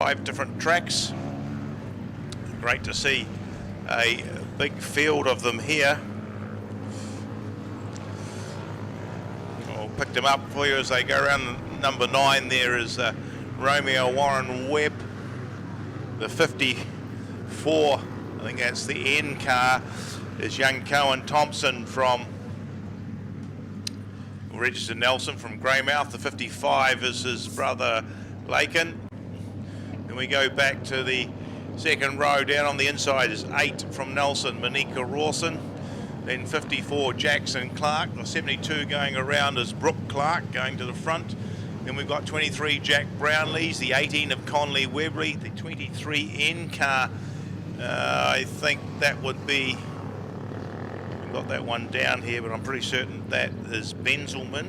5 different tracks. Great to see a big field of them here. I'll pick them up for you as they go around. Number 9 there is Romeo Warren Webb, the 54, I think that's the N car, is young Cohen Thompson from registered Nelson from Greymouth. The 55 is his brother Lakin. Then we go back to the second row. Down on the inside is 8 from Nelson, Monica Rawson. Then 54 Jackson Clark. The 72 going around is Brooke Clark going to the front. Then we've got 23 Jack Brownlees, the 18 of Conley Webley, the 23 N car. I think that would be, we've got that one down here, but I'm pretty certain that is Benzelman.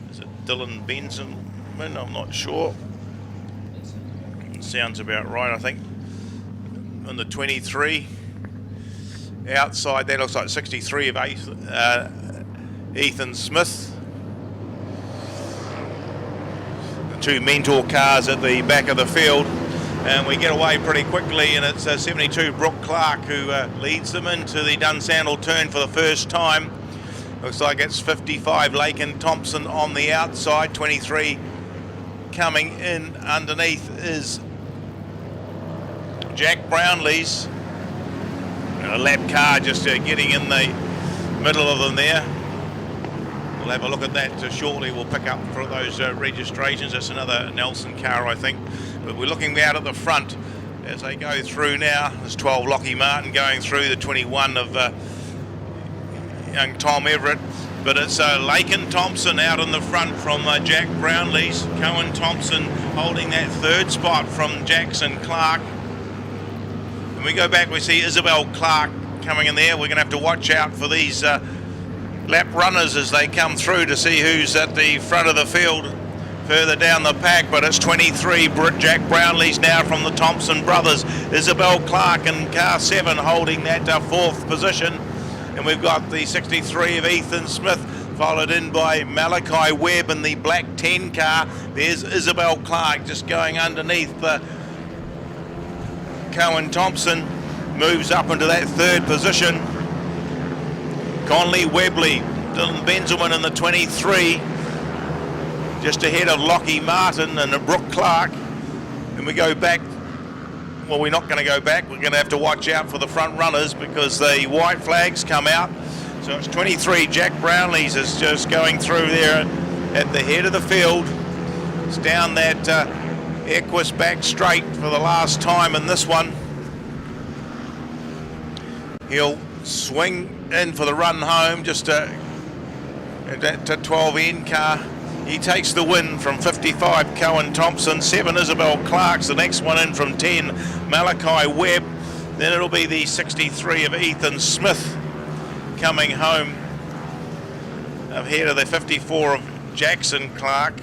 Is it Dylan Benzelman? I'm not sure. Sounds about right, I think. And the 23 outside, that looks like 63 of Ethan Smith. The 2 Mentor cars at the back of the field, and we get away pretty quickly, and it's 72 Brooke Clark who leads them into the Dunsandle turn for the first time. Looks like it's 55 Lakin Thompson on the outside. 23 coming in underneath is Jack Brownlees. A lap car just getting in the middle of them there. We'll have a look at that shortly. We'll pick up for those registrations. That's another Nelson car, I think. But we're looking out at the front as they go through now. There's 12 Lockheed Martin going through, the 21 of young Tom Everett. But it's Lakin Thompson out in the front from Jack Brownlees. Cohen Thompson holding that 3rd spot from Jackson Clark. When we go back, we see Isabel Clark coming in there. We're going to have to watch out for these lap runners as they come through to see who's at the front of the field further down the pack. But it's 23 Jack Brownlees now from the Thompson brothers. Isabel Clark in car 7 holding that 4th position. And we've got the 63 of Ethan Smith followed in by Malachi Webb in the black 10 car. There's Isabel Clark just going underneath the Cohen Thompson, moves up into that 3rd position. Conley Webley, Dylan Benzelman in the 23, just ahead of Lockheed Martin and Brooke Clark. And we go back, well, we're not going to go back, we're going to have to watch out for the front runners because the white flags come out. So it's 23 Jack Brownlees is just going through there at the head of the field. It's down that Equus back straight for the last time in this one. He'll swing in for the run home, just that 12N car. He takes the win from 55 Cohen Thompson, 7 Isabel Clark's the next one in from 10 Malachi Webb. Then it'll be the 63 of Ethan Smith coming home ahead of the 54 of Jackson Clark.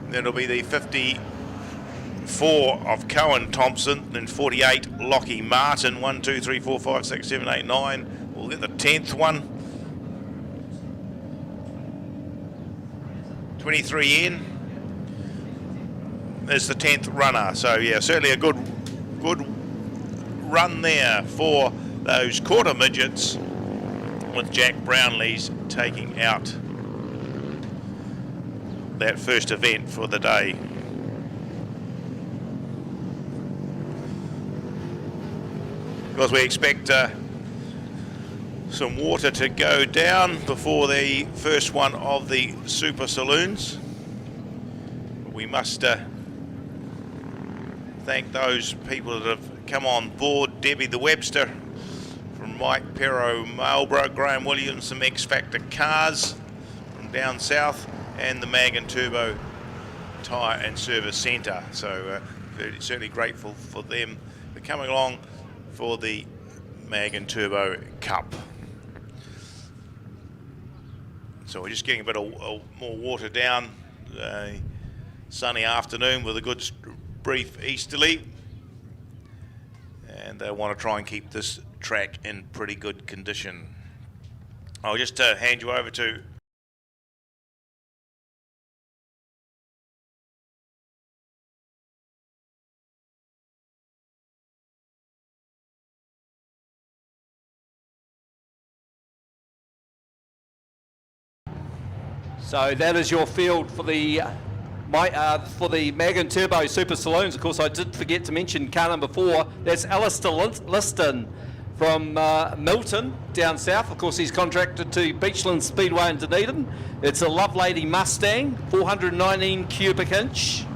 Then it'll be the 54 of Cohen Thompson, then 48 Lockheed Martin. 1, 2, 3, 4, 5, 6, 7, 8, 9. We'll get the 10th one. 23N is the 10th runner. So yeah, certainly a good run there for those quarter midgets, with Jack Brownlees taking out that first event for the day. Because we expect some water to go down before the first one of the super saloons. We must thank those people that have come on board. Debbie the Webster from Mike Perro Marlborough, Graham Williams from X Factor Cars from down south, and the Mag and Turbo Tyre and Service Centre. So certainly grateful for them for coming along for the Mag and Turbo Cup. So we're just getting a bit of more water down. Sunny afternoon with a good brief easterly, and they want to try and keep this track in pretty good condition. I'll just hand you over to So that is your field for the Mag and Turbo Super Saloons. Of course, I did forget to mention car number 4. That's Alistair Liston from Milton down south. Of course, he's contracted to Beachland Speedway in Dunedin. It's a Lovelady Mustang, 419 cubic inch,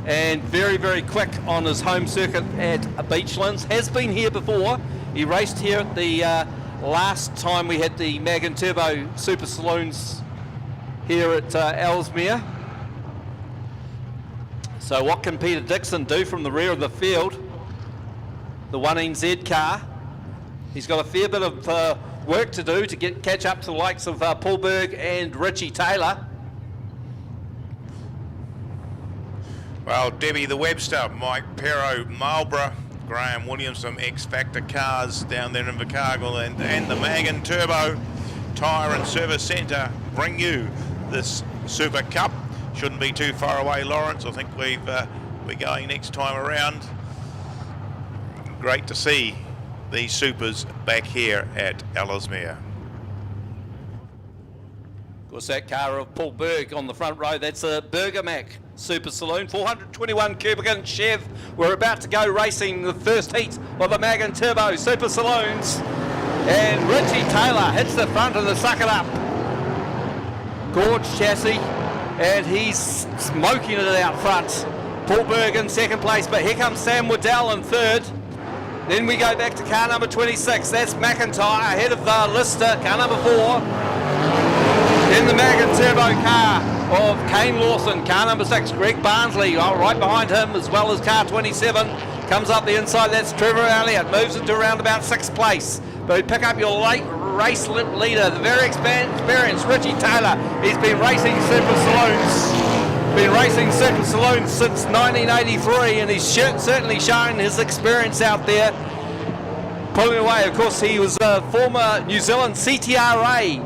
and very, very quick on his home circuit at Beachlands. Has been here before. He raced here at the last time we had the Mag and Turbo Super Saloons here at Ellesmere. So what can Peter Dixon do from the rear of the field? The 1NZ car. He's got a fair bit of work to do to catch up to the likes of Paul Berg and Richie Taylor. Well, Debbie the Webster, Mike Perro, Marlborough, Graham Williamson, X Factor Cars down there in Invercargill, and the Mag and Turbo Tyre and Service Centre bring you this Super Cup. Shouldn't be too far away, Lawrence. I think we're going next time around. Great to see these supers back here at Ellesmere. Of course, that car of Paul Berg on the front row, that's a Burger Mac Super Saloon, 421 cubic inch Chev. We're about to go racing the first heat of the Mag and Turbo Super Saloons. And Richie Taylor hits the front of the Suck It Up Gorge chassis, and he's smoking it out front. Paul Berg in second place, but here comes Sam Waddell in third. Then we go back to car number 26. That's McIntyre ahead of Lister, car number 4. Then the Mag and Turbo car of Kane Lawson, car number 6. Greg Barnsley right behind him, as well as car 27. Comes up the inside, that's Trevor Elliott. Moves into around about 6th place. But we pick up your late race leader, the very experienced Richie Taylor. He's been racing Super Saloons since 1983, and he's certainly shown his experience out there, pulling away. Of course, he was a former New Zealand CTRA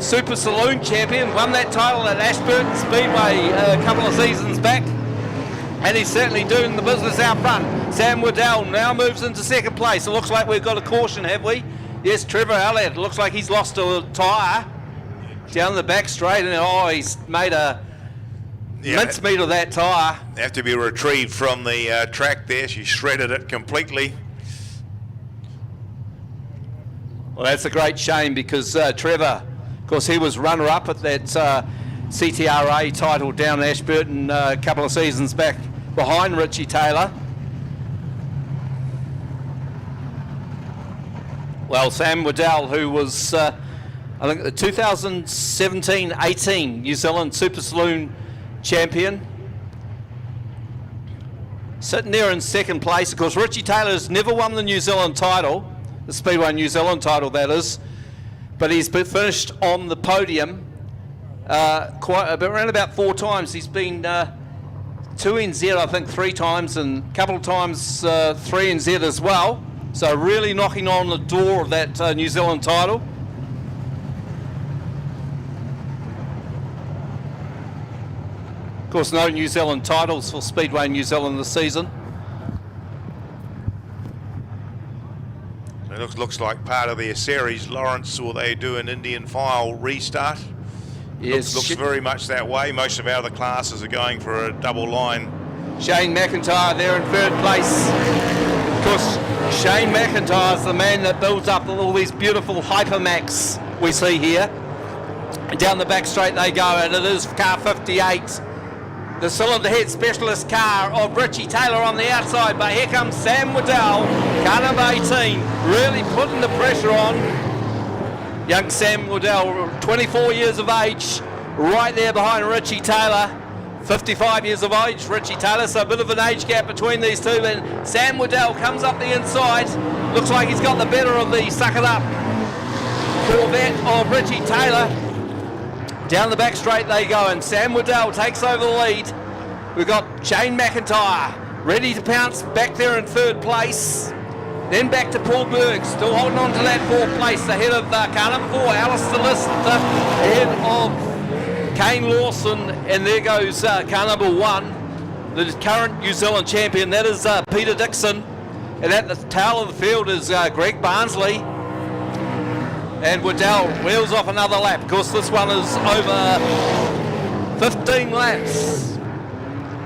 Super Saloon champion, won that title at Ashburton Speedway a couple of seasons back, and he's certainly doing the business out front. Sam Waddell now moves into second place. It looks like we've got a caution, have we? Yes, Trevor Elliott. It looks like he's lost a tyre down the back straight, and he's made a mincemeat of that tyre. Have to be retrieved from the track there. She shredded it completely. Well, that's a great shame, because Trevor, of course, he was runner-up at that CTRA title down in Ashburton a couple of seasons back behind Richie Taylor. Well, Sam Waddell, who was, I think, the 2017-18 New Zealand Super Saloon champion, sitting there in second place. Of course, Richie Taylor's never won the New Zealand title, the Speedway New Zealand title, that is, but he's been finished on the podium around about 4 times. He's been 2NZ, I think, 3 times, and a couple of times 3NZ as well. So really knocking on the door of that New Zealand title. Of course, no New Zealand titles for Speedway New Zealand this season. It looks like part of their series, Lawrence, or they do an Indian file restart. Yes, looks very much that way. Most of our other classes are going for a double line. Shane McIntyre there in third place. Of course, Shane McIntyre is the man that builds up all these beautiful Hypermax we see here. Down the back straight they go, and it is car 58. The cylinder head specialist car of Richie Taylor on the outside, but here comes Sam Waddell, car number 18, really putting the pressure on. Young Sam Waddell, 24 years of age, right there behind Richie Taylor. 55 years of age, Richie Taylor, so a bit of an age gap between these two, and Sam Waddell comes up the inside. Looks like he's got the better of the Suck It Up Corvette of Richie Taylor. Down the back straight they go, and Sam Waddell takes over the lead. We've got Shane McIntyre ready to pounce back there in third place. Then back to Paul Berg, still holding on to that 4th place, ahead of car number 4, Alistair Lister, ahead of Kane Lawson, and there goes car number 1, the current New Zealand champion, that is Peter Dixon. And at the tail of the field is Greg Barnsley. And Waddell wheels off another lap. Of course, this one is over 15 laps.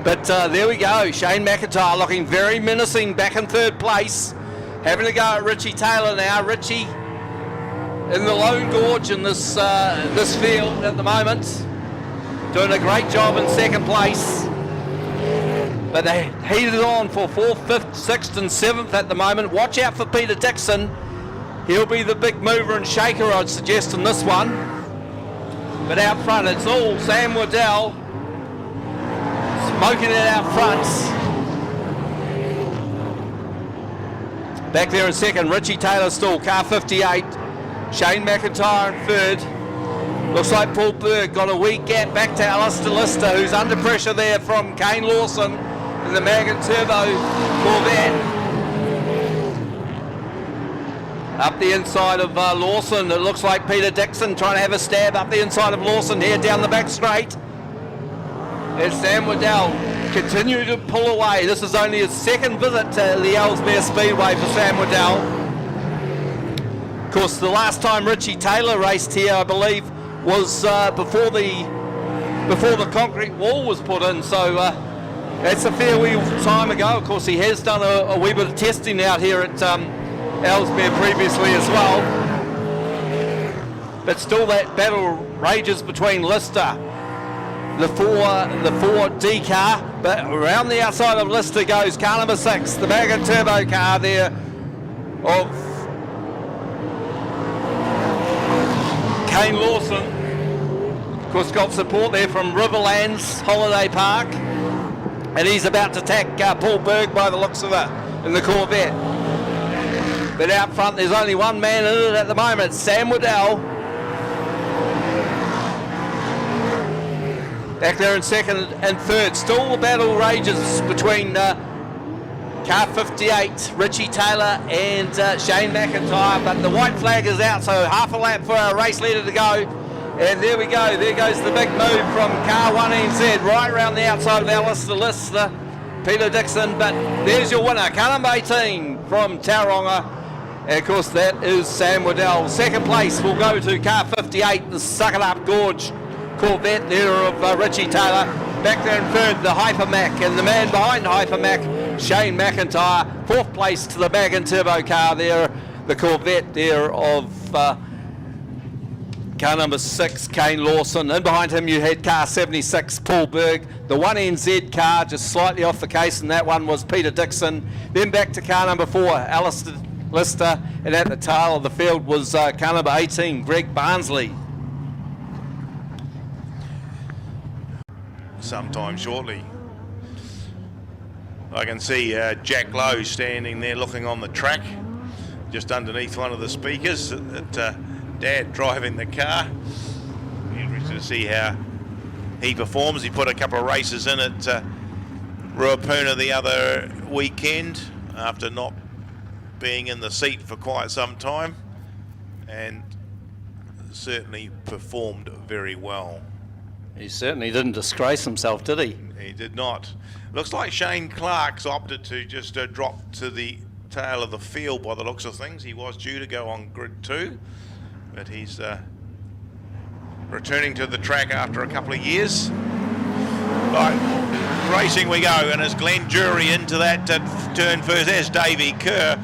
But there we go. Shane McIntyre looking very menacing back in third place. Having a go at Richie Taylor now. Richie in the Lone Gorge in this field at the moment. Doing a great job in second place. But they heated on for 4th, 5th, 6th and 7th at the moment. Watch out for Peter Dixon. He'll be the big mover and shaker, I'd suggest, in this one. But out front, it's all Sam Waddell smoking it out front. Back there in second, Richie Taylor still, car 58. Shane McIntyre in third. Looks like Paul Berg got a wee gap back to Alistair Lister, who's under pressure there from Kane Lawson in the Magan Turbo Corvette. Up the inside of Lawson, it looks like Peter Dixon trying to have a stab up the inside of Lawson here down the back straight. As Sam Waddell continue to pull away. This is only his second visit to the Ellesmere Speedway for Sam Waddell. Of course, the last time Richie Taylor raced here, I believe, was before the concrete wall was put in. So that's a fair wee time ago. Of course, he has done a wee bit of testing out here at Ellesmere previously as well. But still that battle rages between Lister, the 4D car, but around the outside of Lister goes car number 6, the Magan Turbo car there of Kane Lawson. Of course, got support there from Riverlands Holiday Park, and he's about to attack Paul Berg by the looks of it in the Corvette. But out front, there's only one man in it at the moment, Sam Waddell. Back there in second and third. Still the battle rages between car 58, Richie Taylor, and Shane McIntyre. But the white flag is out, so half a lap for our race leader to go. And there we go. There goes the big move from car 1NZ right around the outside of Alistair Lister, Peter Dixon. But there's your winner, car number 18 from Tauranga. And of course, that is Sam Waddell. Second place will go to car 58, the Suck It Up Gorge Corvette there of Richie Taylor. Back there in third, the Hypermac, and the man behind Hypermac, Shane McIntyre. Fourth place to the Magan Turbo car there, the Corvette there of car number 6, Kane Lawson. And behind him you had car 76, Paul Berg. The 1NZ car just slightly off the case, and that one was Peter Dixon. Then back to car number 4, Alistair Lister, and at the tail of the field was car number 18, Greg Barnsley. Sometime shortly. I can see Jack Lowe standing there looking on the track, just underneath one of the speakers at Dad driving the car. Interested to see how he performs. He put a couple of races in at Ruapuna the other weekend after not being in the seat for quite some time, and certainly performed very well. He certainly didn't disgrace himself, did he? He did not. Looks like Shane Clark's opted to just drop to the tail of the field by the looks of things. He was due to go on grid 2, but he's returning to the track after a couple of years. Right, racing we go, and as Glenn Jury into that turn first, there's Davey Kerr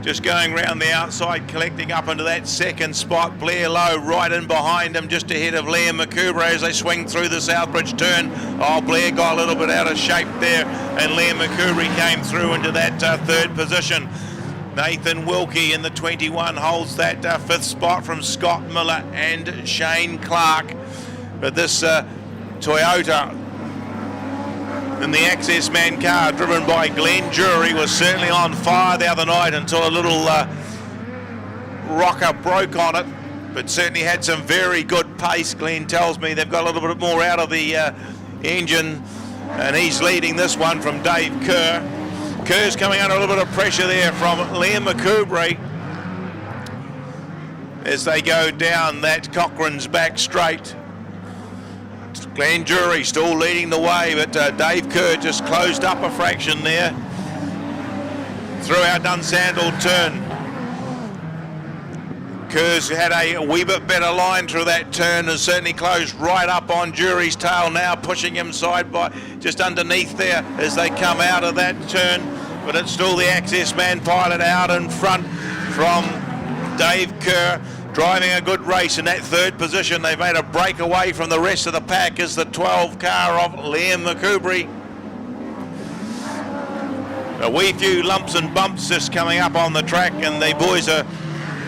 just going round the outside, collecting up into that second spot. Blair Lowe right in behind him, just ahead of Liam McCoubre as they swing through the Southbridge turn. Oh, Blair got a little bit out of shape there, and Liam McCoubre came through into that third position. Nathan Wilkie in the 21 holds that fifth spot from Scott Miller and Shane Clark. But this Toyota in the Access Man car driven by Glenn Jury was certainly on fire the other night until a little rocker broke on it, but certainly had some very good pace. Glenn tells me they've got a little bit more out of the engine, and he's leading this one from Dave Kerr. Kerr's coming under a little bit of pressure there from Liam McCoubre as they go down that Cochrane's back straight. Glenn Jury still leading the way, but Dave Kerr just closed up a fraction there through our Dunsandel turn. Kerr's had a wee bit better line through that turn, has certainly closed right up on Jury's tail now, pushing him side by just underneath there as they come out of that turn. But it's still the Access Man Pilot out in front from Dave Kerr, driving a good race in that third position. They've made a break away from the rest of the pack as the 12 car of Liam McCoubry. A wee few lumps and bumps just coming up on the track, and the boys are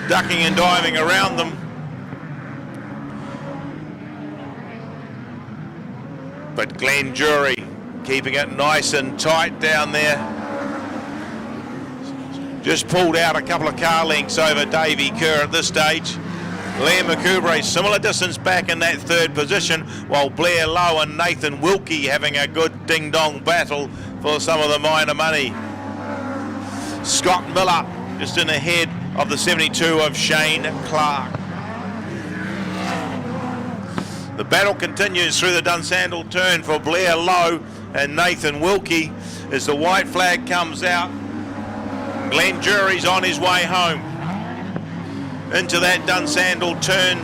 ducking and diving around them. But Glenn Jury keeping it nice and tight down there. Just pulled out a couple of car lengths over Davey Kerr at this stage. Liam McCoubry similar distance back in that third position, while Blair Lowe and Nathan Wilkie having a good ding-dong battle for some of the minor money. Scott Miller just in ahead of the 72 of Shane Clark. The battle continues through the Dunsandle turn for Blair Lowe and Nathan Wilkie as the white flag comes out. Glenn Jury's on his way home into that Dunsandle turn,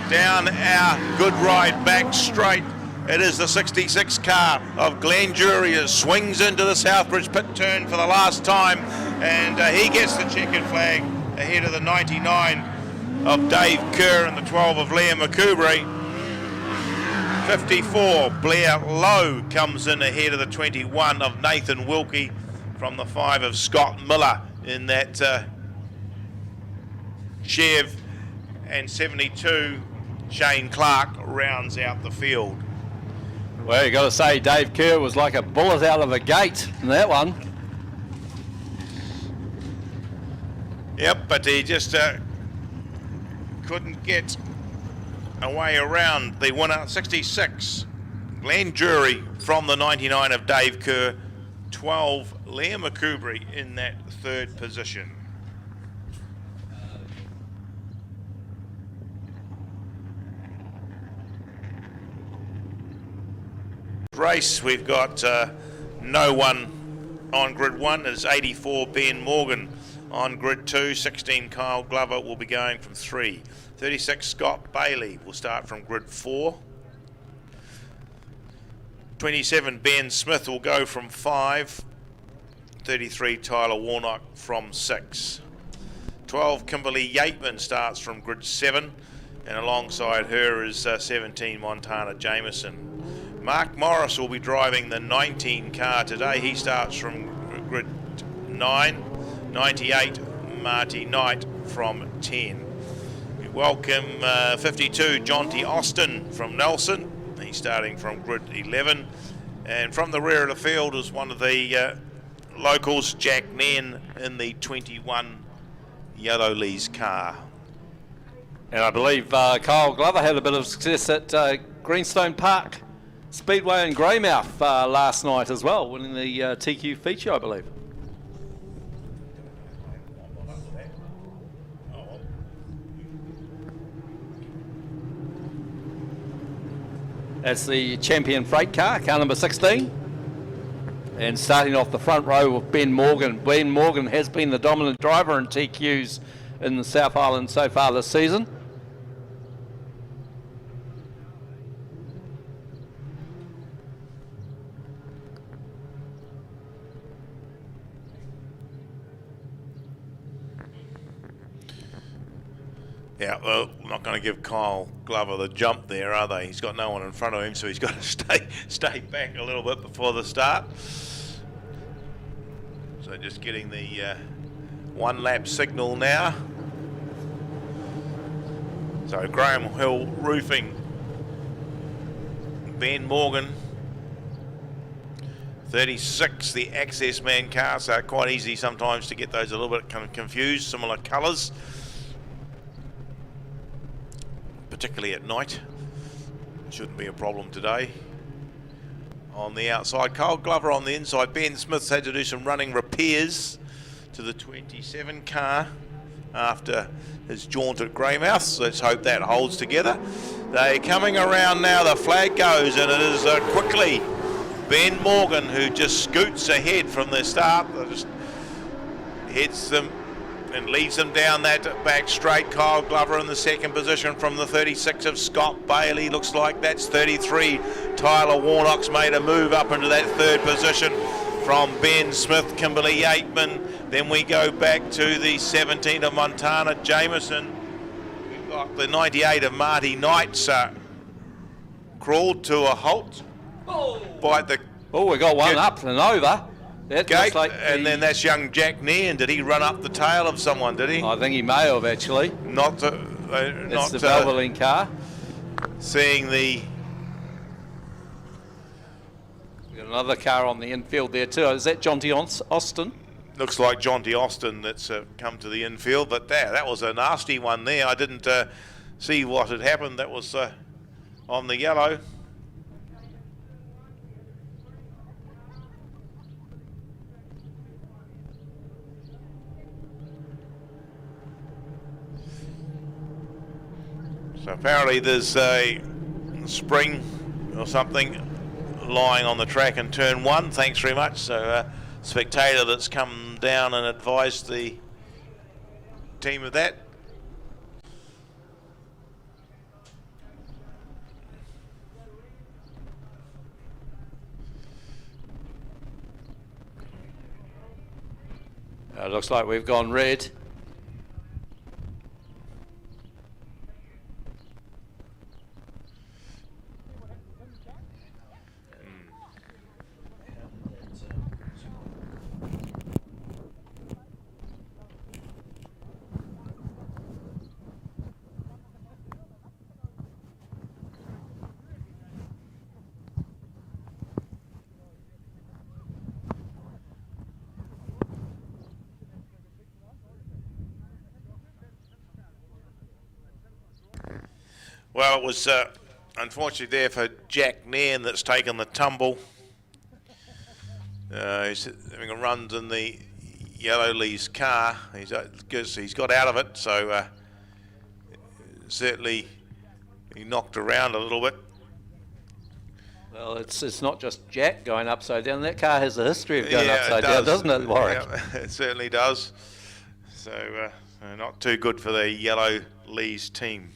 down our good ride back straight. It is the 66 car of Glenn Jury as swings into the Southbridge pit turn for the last time, and he gets the checkered flag ahead of the 99 of Dave Kerr and the 12 of Liam McCoubry. 54, Blair Lowe comes in ahead of the 21 of Nathan Wilkie from the 5 of Scott Miller in that Chev, and 72, Shane Clark rounds out the field. Well, you got to say Dave Kerr was like a bullet out of a gate in that one. Yep, but he just couldn't get away around the winner. 66, Glenn Jury from the 99 of Dave Kerr. 12, Liam McCoubry in that third position. Race, we've got no one on grid 1. It's 84, Ben Morgan. On grid 2, 16, Kyle Glover will be going from 3. 36, Scott Bailey will start from grid 4. 27, Ben Smith will go from 5. 33, Tyler Warnock from 6. 12, Kimberly Yateman starts from grid 7, and alongside her is 17, Montana Jameson. Mark Morris will be driving the 19 car today. He starts from grid 9. 98, Marty Knight from 10. We welcome 52, Jonty Austin from Nelson. He's starting from grid 11. And from the rear of the field is one of the locals, Jack Nairn, in the 21 Yellow Lee's car. And I believe Kyle Glover had a bit of success at Greenstone Park Speedway in Greymouth last night as well, winning the TQ feature, I believe. That's the champion freight car number 16. And starting off the front row with Ben Morgan. Ben Morgan has been the dominant driver in TQs in the South Island so far this season. Yeah, well, I'm not going to give Kyle Glover the jump there, are they? He's got no one in front of him, so he's got to stay back a little bit before the start. So just getting the one lap signal now. So Graham Hill Roofing, Ben Morgan, 36, the Access Man car, so quite easy sometimes to get those a little bit confused, similar colours. Particularly at night. Shouldn't be a problem today. On the outside, Kyle Glover on the inside. Ben Smith's had to do some running repairs to the 27 car after his jaunt at Greymouth. So let's hope that holds together. They're coming around now. The flag goes, and it is quickly Ben Morgan who just scoots ahead from the start. Just hits them and leads them down that back straight. Kyle Glover in the second position from the 36 of Scott Bailey. Looks like that's 33. Tyler Warnock's made a move up into that third position from Ben Smith, Kimberly Yateman. Then we go back to the 17 of Montana Jameson. We've got the 98 of Marty Knights crawled to a halt by the we got one up and over. That gate, like and then that's young Jack Nairn. Did he run up the tail of someone, did he? I think he may have actually. Not That's the Valvoline car. Seeing the... We've got another car on the infield there too. Is that Jonty Austin? Looks like Jonty Austin that's come to the infield, but that was a nasty one there. I didn't see what had happened. That was on the yellow. So apparently there's a spring or something lying on the track in turn one. Thanks very much. So a spectator that's come down and advised the team of that. It looks like we've gone red. Well, it was unfortunately there for Jack Nairn that's taken the tumble. He's having a run in the Yellow Lee's car. He's got out of it, so certainly he knocked around a little bit. Well, it's not just Jack going upside down. That car has a history of going upside down, doesn't it, Warwick? Yeah, it certainly does. So not too good for the Yellow Lee's team.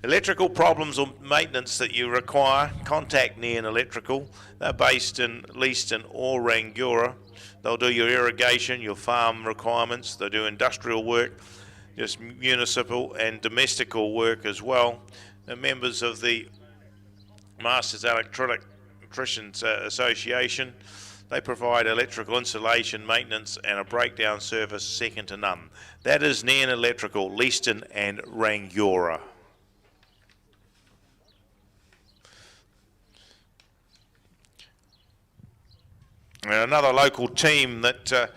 Electrical problems or maintenance that you require, contact Nairn Electrical. They're based in Leaston or Rangiora. They'll do your irrigation, your farm requirements. They do industrial work, just municipal and domestical work as well. They're members of the Masters Electricians Association. They provide electrical installation, maintenance and a breakdown service second to none. That is Nairn Electrical, Leaston and Rangiora. And another local team that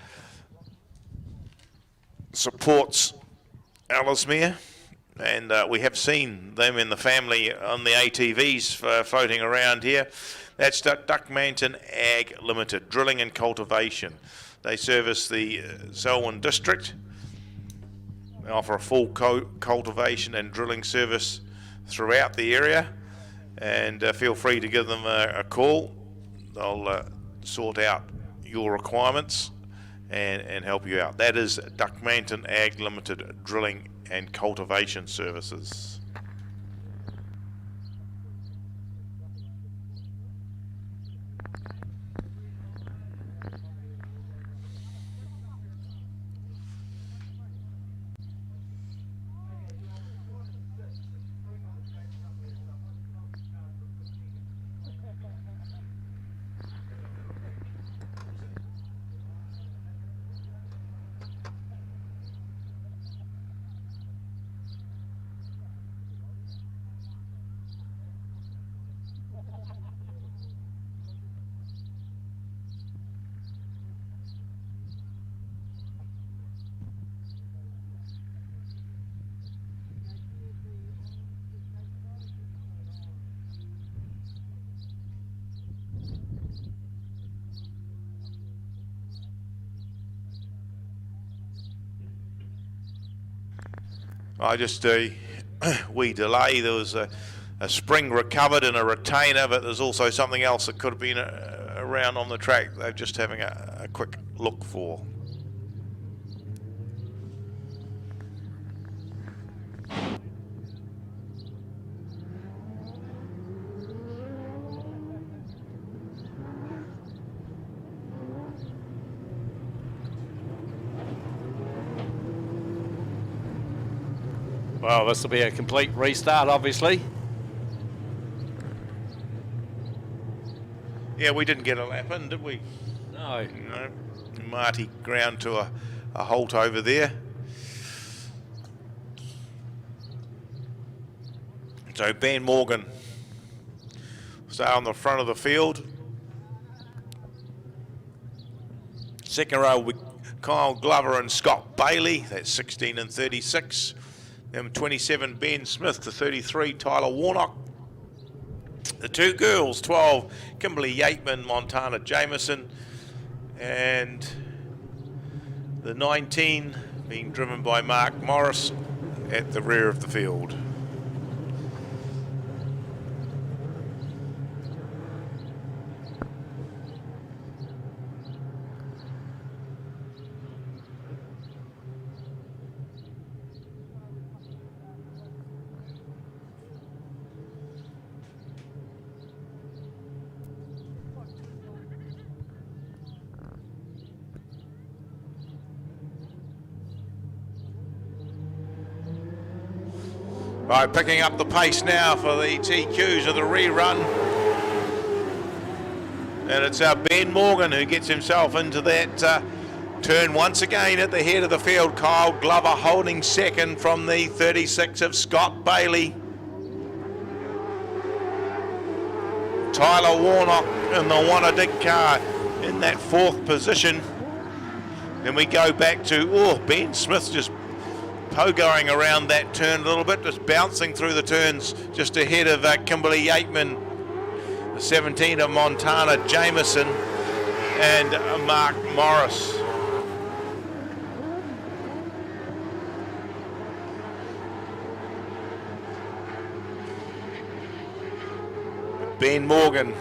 supports Ellesmere, and we have seen them in the family on the ATVs floating around here. That's Duck Mountain Ag Limited, Drilling and Cultivation. They service the Selwyn district. They offer a full cultivation and drilling service throughout the area, and feel free to give them a call. They'll sort out your requirements and help you out. That is Duck Mountain Ag Limited, Drilling and Cultivation Services. Just a wee delay. There was a spring recovered and a retainer, but there's also something else that could have been around on the track. They're just having a quick look for. Well, this will be a complete restart, obviously. Yeah, we didn't get a lap in, did we? No. No. Marty ground to a halt over there. So Ben Morgan stay on the front of the field. Second row with Kyle Glover and Scott Bailey. That's 16 and 36. Then 27 Ben Smith to 33 Tyler Warnock. The two girls 12 Kimberly Yateman, Montana Jameson, and the 19 being driven by Mark Morris at the rear of the field. Right, picking up the pace now for the TQs of the rerun. And it's Ben Morgan who gets himself into that turn once again at the head of the field. Kyle Glover holding second from the 36 of Scott Bailey. Tyler Warnock in the Wanna-Dig car in that fourth position. Then we go back to, Ben Smith just pogoing around that turn a little bit, just bouncing through the turns just ahead of Kimberly Yateman, the 17 of Montana Jameson, and Mark Morris. Ben Morgan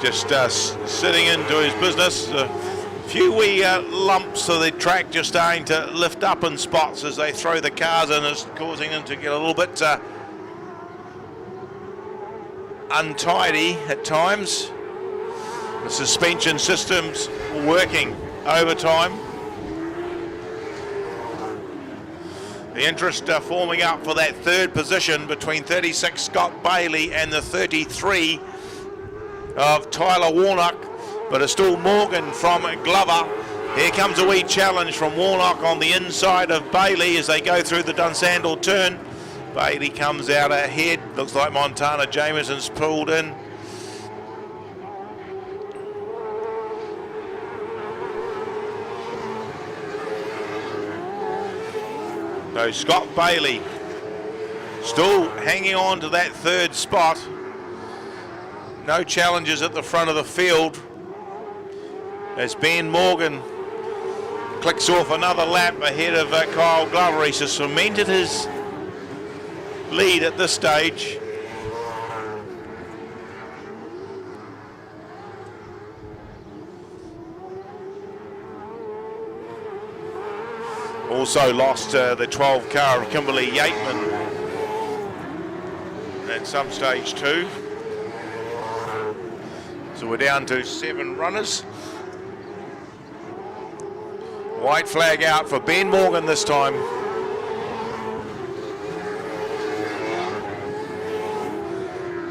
just sitting into his business. Few wee lumps of the track just starting to lift up in spots as they throw the cars in, is causing them to get a little bit untidy at times. The suspension system's working overtime. The interest forming up for that third position between 36 Scott Bailey and the 33 of Tyler Warnock. But it's still Morgan from Glover. Here comes a wee challenge from Warnock on the inside of Bailey as they go through the Dunsandel turn. Bailey comes out ahead. Looks like Montana Jameson's pulled in. So Scott Bailey still hanging on to that third spot. No challenges at the front of the field, as Ben Morgan clicks off another lap ahead of Kyle Glover. He's just cemented his lead at this stage. Also lost the 12 car of Kimberly Yateman at some stage too. So we're down to 7 runners. White flag out for Ben Morgan this time.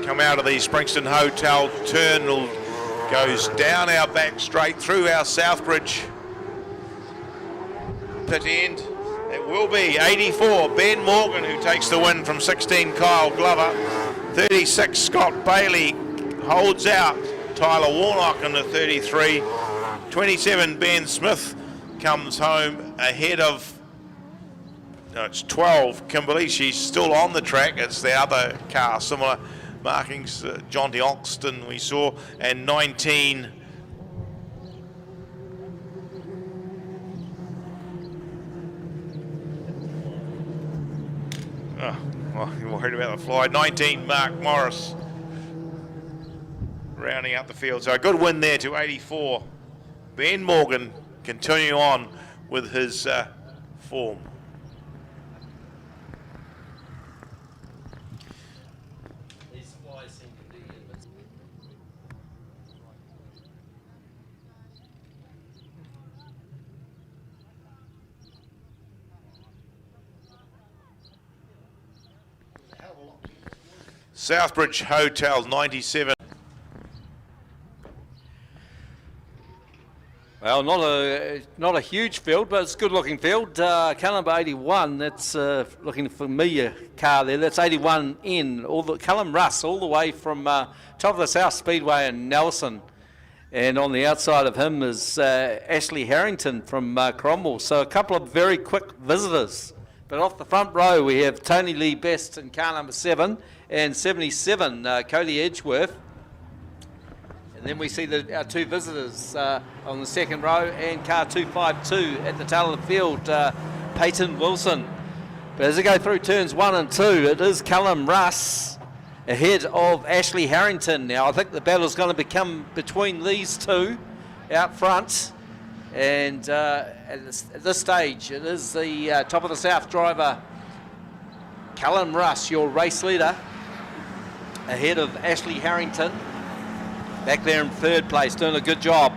Come out of the Springston Hotel terminal, goes down our back straight through our Southbridge pit end. It will be 84 Ben Morgan who takes the win from 16 Kyle Glover. 36 Scott Bailey holds out Tyler Warnock in the 33. 27 Ben Smith comes home ahead of, no, it's 12 Kimberly. She's still on the track. It's the other car, similar markings, Jonty Oxton we saw, and 19 well, you're worried about the fly. 19 Mark Morris rounding out the field. So a good win there to 84. Ben Morgan continue on with his form. Southbridge Hotel 97. Well, not a huge field, but it's a good-looking field. Car number 81, that's looking familiar car there. That's 81N, Callum Russ, all the way from top of the South Speedway in Nelson. And on the outside of him is Ashley Harrington from Cromwell. So a couple of very quick visitors. But off the front row, we have Tony Lee Best in car number 7 and 77, Cody Edgeworth. And then we see our two visitors on the second row, and car 252 at the tail of the field, Peyton Wilson. But as they go through turns 1 and 2, it is Callum Russ ahead of Ashley Harrington. Now I think the battle's going to become between these two out front. And at this stage, it is the top of the South driver, Callum Russ, your race leader, ahead of Ashley Harrington. Back there in third place, doing a good job,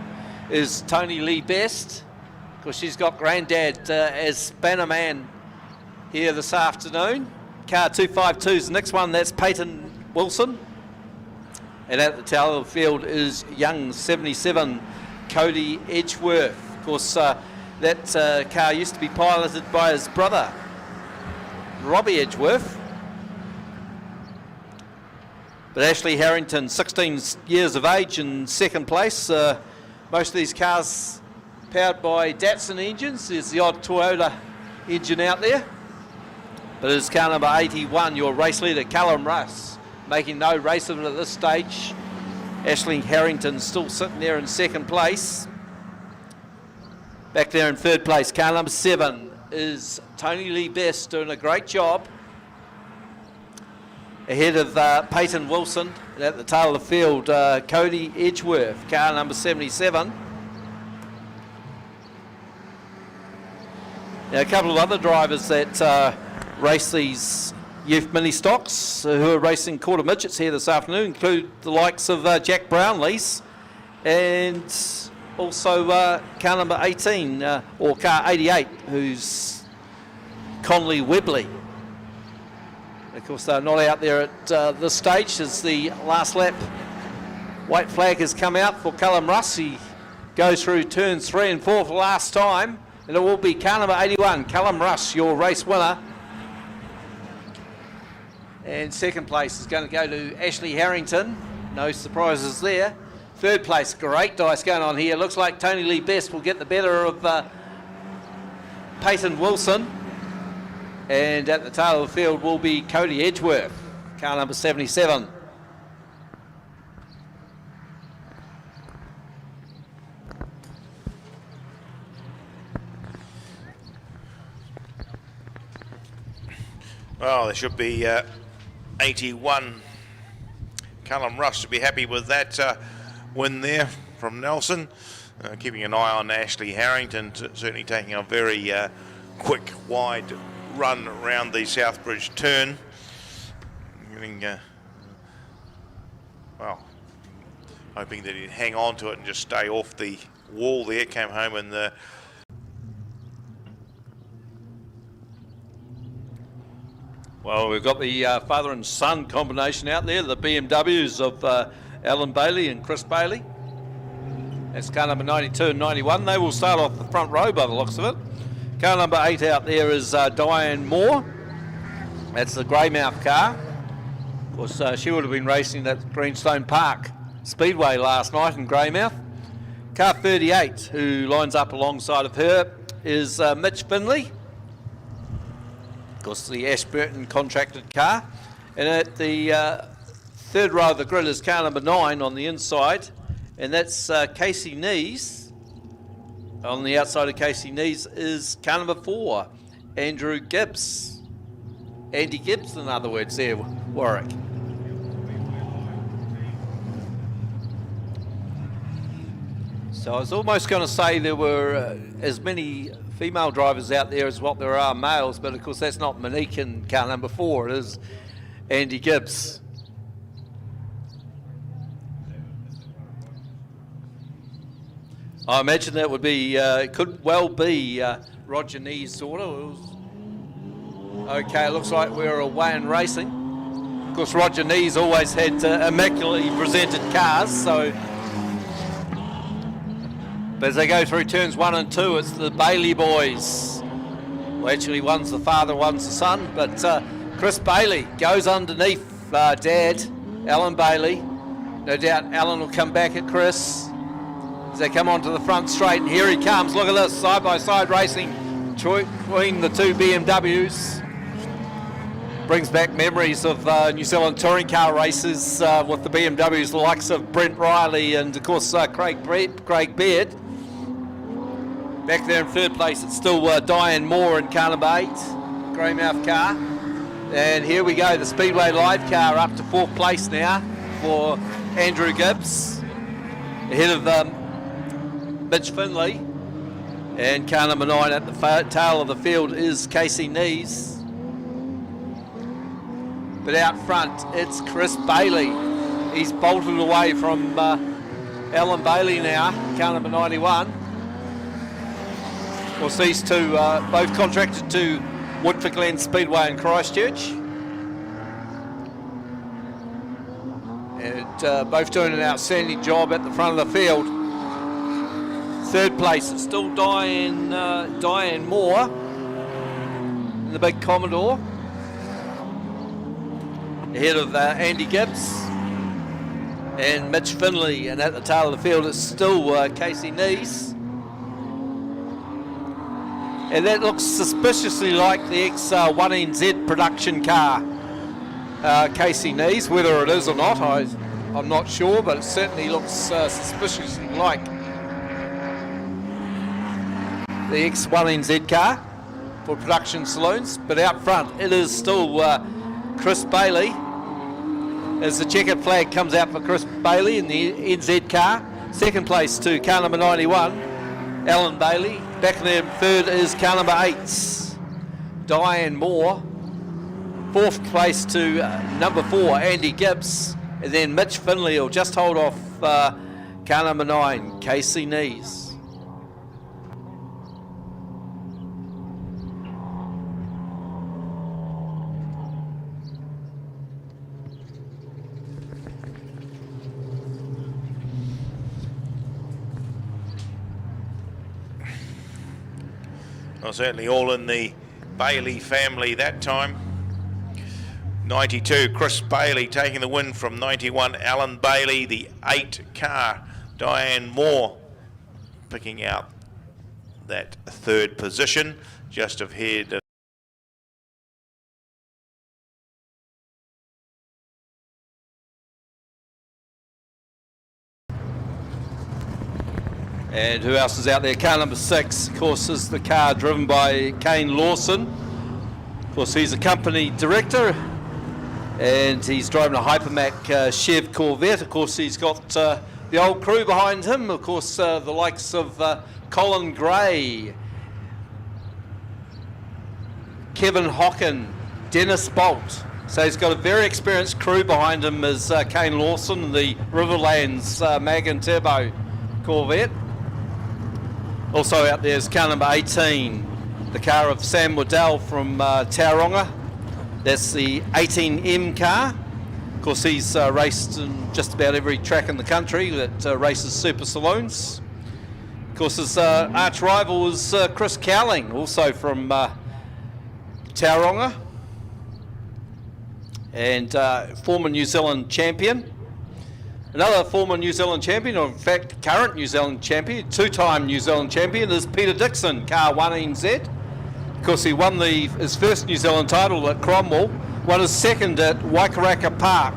is Tony Lee Best, because she's got Grandad as bannerman here this afternoon. Car 252 is the next one, that's Peyton Wilson. And at the tail of the field is young 77, Cody Edgeworth. Of course, that car used to be piloted by his brother, Robbie Edgeworth. But Ashley Harrington, 16 years of age, in second place. Most of these cars powered by Datsun engines. There's the odd Toyota engine out there. But it's car number 81, your race leader, Callum Russ, making no race of it at this stage. Ashley Harrington still sitting there in second place. Back there in third place, car number 7 is Tony Lee Best, doing a great job. Ahead of Peyton Wilson, and at the tail of the field, Cody Edgeworth, car number 77. Now a couple of other drivers that race these youth mini stocks who are racing quarter midgets here this afternoon include the likes of Jack Brownlees and also car number 18, or car 88, who's Conley Webley. Of course, they're not out there at this stage as the last lap white flag has come out for Callum Russ. He goes through turns 3 and 4 for the last time, and it will be car number 81, Callum Russ, your race winner. And second place is going to go to Ashley Harrington. No surprises there. Third place, great dice going on here. Looks like Tony Lee Best will get the better of Peyton Wilson. And at the tail of the field will be Cody Edgeworth, car number 77. Well, there should be 81. Callum Russ should be happy with that win there from Nelson. Keeping an eye on Ashley Harrington, certainly taking a very quick, wide run around the Southbridge turn. Getting, well, hoping that he'd hang on to it and just stay off the wall there. Came home in the... Well, we've got the father and son combination out there, the BMWs of Alan Bailey and Chris Bailey. That's car number 92 and 91. They will start off the front row by the looks of it. Car number 8 out there is Diane Moore. That's the Greymouth car. Of course, she would have been racing at Greenstone Park Speedway last night in Greymouth. Car 38, who lines up alongside of her, is Mitch Finley. Of course, the Ashburton contracted car. And at the third row of the grid is car number 9 on the inside, and that's Casey Nees. On the outside of Casey Nees is car number 4, Andrew Gibbs. Andy Gibbs, in other words, there, Warwick. So I was almost going to say there were as many female drivers out there as what there are males, but of course that's not Monique in car number 4, it is Andy Gibbs. I imagine that would be, could well be Roger Nee's daughter. Okay, it looks like we're away in racing. Of course, Roger Nee's always had immaculately presented cars, so. But as they go through turns 1 and 2, it's the Bailey boys. Well, actually, one's the father, one's the son, but Chris Bailey goes underneath Dad, Alan Bailey. No doubt Alan will come back at Chris as they come onto the front straight, and here he comes. Look at this, side-by-side racing between the two BMWs. Brings back memories of New Zealand touring car races with the BMWs, the likes of Brent Riley and, of course, Craig Baird. Back there in third place, it's still Diane Moore in car number 8, Greymouth car. And here we go, the Speedway Live car up to 4th place now for Andrew Gibbs, ahead of Mitch Finley. And car number 9 at the tail of the field is Casey Nees. But out front, it's Chris Bailey. He's bolted away from Alan Bailey now, car number 91. Of course, these two both contracted to Woodford Glen Speedway in Christchurch. And both doing an outstanding job at the front of the field. Third place, it's still Diane Moore in the big Commodore. Ahead of Andy Gibbs and Mitch Finley, and at the tail of the field it's still Casey Nees. And that looks suspiciously like the X1NZ production car, Casey Nees. Whether it is or not, I'm not sure, but it certainly looks suspiciously like the X1NZ car for production saloons. But out front, it is still Chris Bailey, as the checkered flag comes out for Chris Bailey in the NZ car. Second place to car number 91, Alan Bailey. Back in there, third is car number 8, Diane Moore. Fourth place to number 4, Andy Gibbs. And then Mitch Finley will just hold off car number 9, Casey Nees. Well, certainly all in the Bailey family that time. 92, Chris Bailey taking the win from 91, Alan Bailey. The 8 car, Diane Moore, picking out that third position, just ahead of And who else is out there? Car number 6, of course, is the car driven by Kane Lawson. Of course, he's a company director, and he's driving a Hypermac Chev Corvette. Of course, he's got the old crew behind him. Of course, the likes of Colin Gray, Kevin Hocken, Dennis Bolt. So he's got a very experienced crew behind him as Kane Lawson, the Riverlands Mag and Turbo Corvette. Also out there is car number 18, the car of Sam Waddell from Tauranga. That's the 18M car. Of course, he's raced in just about every track in the country that races super saloons. Of course, his arch rival is Chris Cowling, also from Tauranga, and former New Zealand champion. Another former New Zealand champion, or in fact current New Zealand champion, 2-time New Zealand champion, is Peter Dixon, car 1NZ. Of course, he won his first New Zealand title at Cromwell, won his second at Waikaraka Park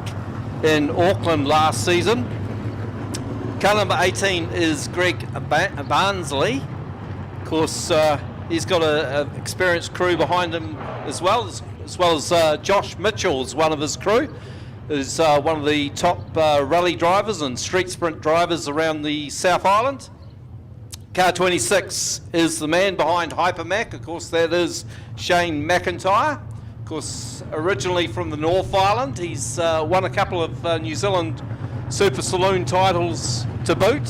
in Auckland last season. Car number 18 is Greg Barnsley. Of course, he's got an experienced crew behind him as well as Josh Mitchell is one of his crew. Is one of the top rally drivers and street sprint drivers around the South Island. Car 26 is the man behind Hypermac. Of course, that is Shane McIntyre. Of course, originally from the North Island. He's won a couple of New Zealand Super Saloon titles to boot.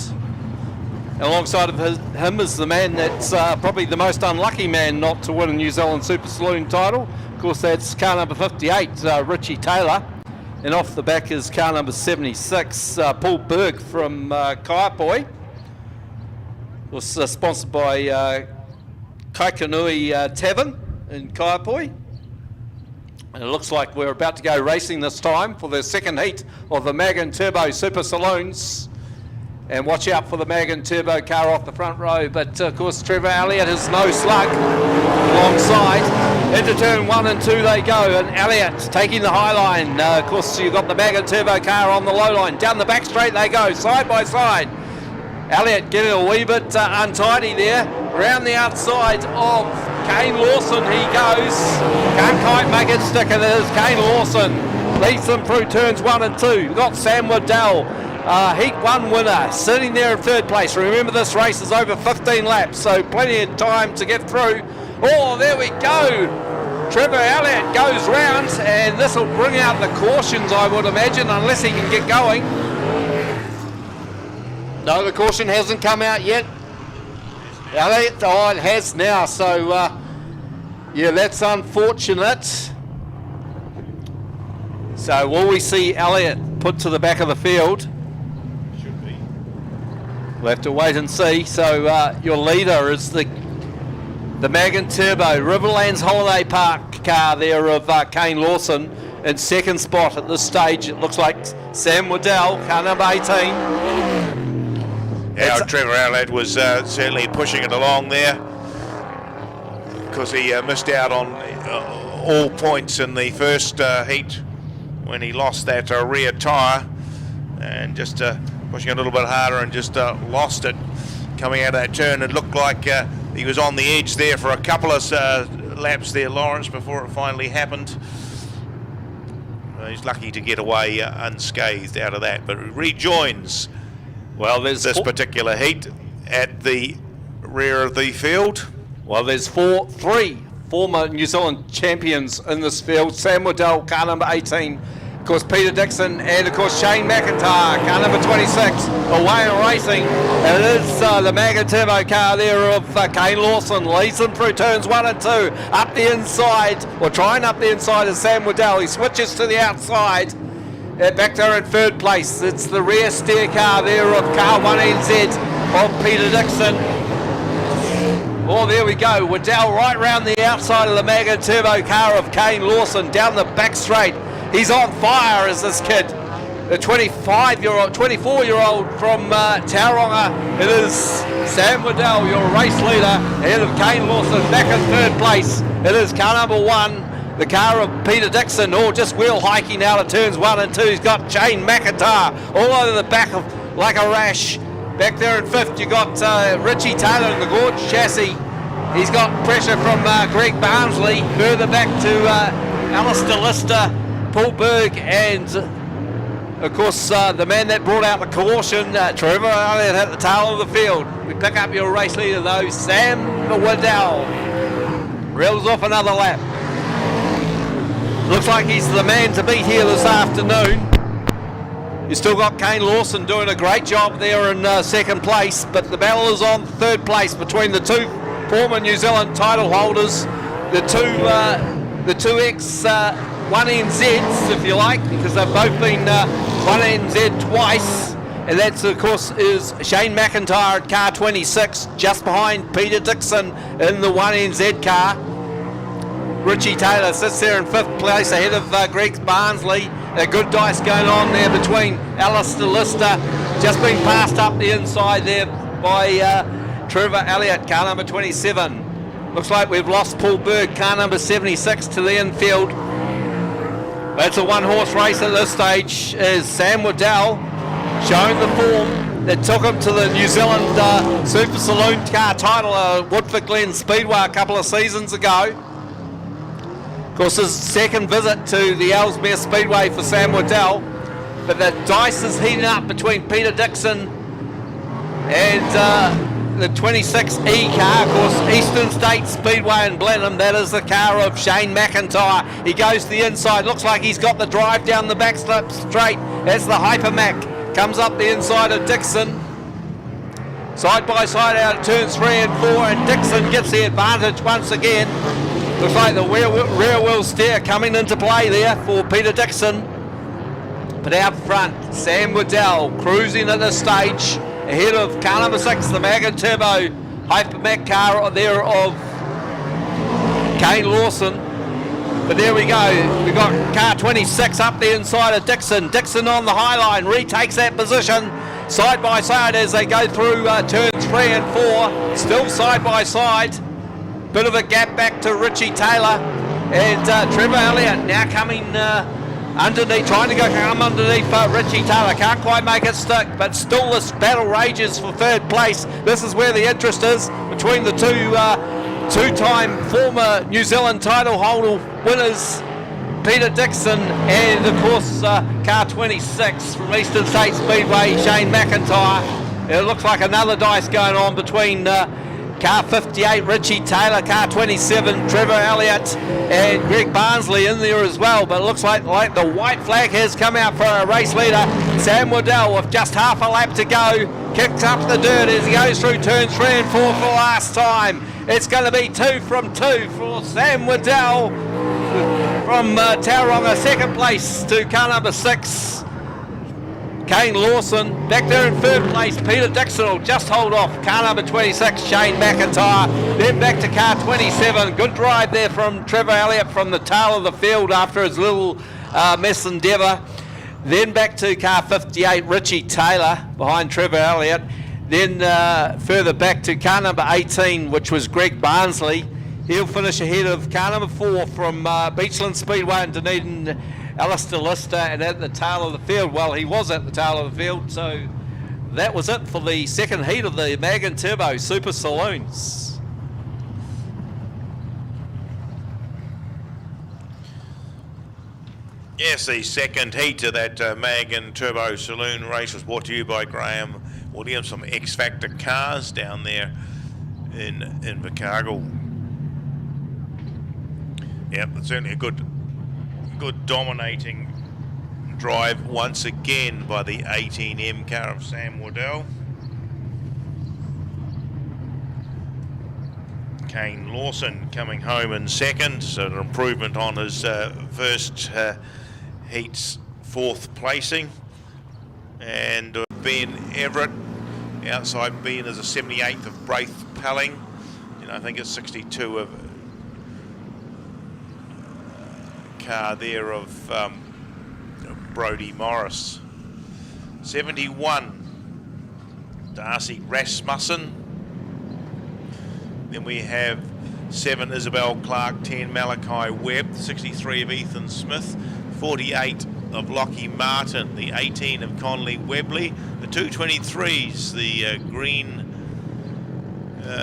Alongside of him is the man that's probably the most unlucky man not to win a New Zealand Super Saloon title. Of course, that's car number 58, Richie Taylor. And off the back is car number 76, Paul Berg from Kaiapoi. Was sponsored by Kaikanui Tavern in Kaiapoi. And it looks like we're about to go racing this time for the second heat of the Mag & Turbo Super Saloons. And watch out for the Mag & Turbo car off the front row. But of course, Trevor Elliott is no slug alongside. Into turn 1 and 2 they go. And Elliott taking the high line. Of course, you've got the Mag & Turbo car on the low line. Down the back straight they go, side by side. Elliott getting a wee bit untidy there. Around the outside of Kane Lawson he goes. Can't quite make it stick, and it is Kane Lawson. Leads them through turns 1 and 2. We've got Sam Waddell, Heat 1 winner, sitting there in third place. Remember, this race is over 15 laps, so plenty of time to get through. Oh, there we go. Trevor Elliott goes round, and this will bring out the cautions, I would imagine, unless he can get going. No, the caution hasn't come out yet. Elliott, oh, it has now, so yeah, that's unfortunate. So will we see Elliott put to the back of the field? Should be. We'll have to wait and see. So your leader is the Mag & Turbo Riverlands Holiday Park car there of Kane Lawson. In second spot at this stage, it looks like Sam Waddell, car number 18. Yeah, Trevor Elliott was certainly pushing it along there, because he missed out on all points in the first heat when he lost that rear tyre, and just pushing a little bit harder and just lost it coming out of that turn. It looked like he was on the edge there for a couple of laps there, Lawrence, before it finally happened. He's lucky to get away unscathed out of that, but rejoins this particular heat at the rear of the field. Well, there's three former New Zealand champions in this field. Sam Waddell, car number 18. Of course, Peter Dixon, and of course Shane McIntyre, car number 26, away and racing. And it is the Mag & Turbo car there of Kane Lawson. Leads them through turns 1 and 2. Up the inside, or trying up the inside is Sam Waddell. He switches to the outside. Back there in third place, it's the rear steer car there of car 1NZ of Peter Dixon. Oh, there we go. Waddell right round the outside of the Mag & Turbo car of Kane Lawson, down the back straight. He's on fire, is this kid. The 24-year-old from Tauranga. It is Sam Waddell, your race leader, ahead of Kane Lawson, back in third place. It is car number 1. The car of Peter Dixon, just wheel hiking out of turns 1 and 2. He's got Shane McIntyre all over the back of like a rash. Back there in fifth, you got Richie Taylor in the Gorge chassis. He's got pressure from Greg Barnsley. Further back to Alistair Lister, Paul Berg, and of course the man that brought out the caution, Trevor Elliott, at the tail of the field. We pick up your race leader though, Sam Waddell. Reels off another lap. Looks like he's the man to beat here this afternoon. You still got Kane Lawson doing a great job there in second place, but the battle is on third place between the two former New Zealand title holders, the two ex-1NZs, if you like, because they've both been 1NZ twice, and that's of course is Shane McIntyre at car 26, just behind Peter Dixon in the 1NZ car. Richie Taylor sits there in fifth place ahead of Greg Barnsley. A good dice going on there between Alistair Lister, just being passed up the inside there by Trevor Elliott, car number 27. Looks like we've lost Paul Berg, car number 76, to the infield. It's a one-horse race at this stage, as Sam Waddell showing the form that took him to the New Zealand Super Saloon car title at Woodford Glen Speedway a couple of seasons ago. Of course, his second visit to the Ellesmere Speedway for Sam Waddell, but the dice is heating up between Peter Dixon and the 26E car, of course, Eastern State Speedway in Blenheim. That is the car of Shane McIntyre. He goes to the inside, looks like he's got the drive down the back slip straight. That's the Hypermac, comes up the inside of Dixon. Side by side out of turns 3 and 4, and Dixon gets the advantage once again. Looks like the rear wheel steer coming into play there for Peter Dixon. But out front, Sam Waddell cruising at this stage, ahead of car number 6, the Mag & Turbo Hypermac car there of Kane Lawson. But there we go, we've got car 26 up the inside of Dixon. Dixon on the high line, retakes that position side by side as they go through turns 3 and 4, still side by side. Bit of a gap back to Richie Taylor, and Trevor Elliott now coming underneath, trying to come underneath Richie Taylor. Can't quite make it stick, but still this battle rages for third place. This is where the interest is between the two-time former New Zealand title holder winners, Peter Dixon, and of course car 26 from Eastern State Speedway, Shane McIntyre. It looks like another dice going on between car 58, Richie Taylor, car 27, Trevor Elliott, and Greg Barnsley in there as well. But it looks like the white flag has come out for a race leader. Sam Waddell with just half a lap to go, kicks up the dirt as he goes through turns 3 and 4 for the last time. It's going to be 2 from 2 for Sam Waddell from Tauranga, second place to car number 6. Kane Lawson back there in third place. Peter Dixon will just hold off car number 26, Shane McIntyre. Then back to car 27. Good drive there from Trevor Elliott from the tail of the field after his little mess endeavour. Then back to car 58, Richie Taylor behind Trevor Elliott. Then further back to car number 18, which was Greg Barnsley. He'll finish ahead of car number 4 from Beachland Speedway in Dunedin, Alistair Lister, and at the tail of the field. Well, he was at the tail of the field, so that was it for the second heat of the Mag & Turbo Super Saloons. Yes, the second heat of that Mag & Turbo Saloon race was brought to you by Graham Williams from X Factor Cars down there in Invercargill. Yep, it's certainly a good dominating drive once again by the 18M car of Sam Waddell. Kane Lawson coming home in second, so an improvement on his first heat's 4th placing. And Ben Everett, outside Ben is a 78th of Braith Pelling, and I think it's 62 of car there of Brodie Morris. 71, Darcy Rasmussen. Then we have 7, Isabel Clark, 10, Malachi Webb, 63 of Ethan Smith, 48 of Lockie Martin, the 18 of Conley Webley, the 223s, the green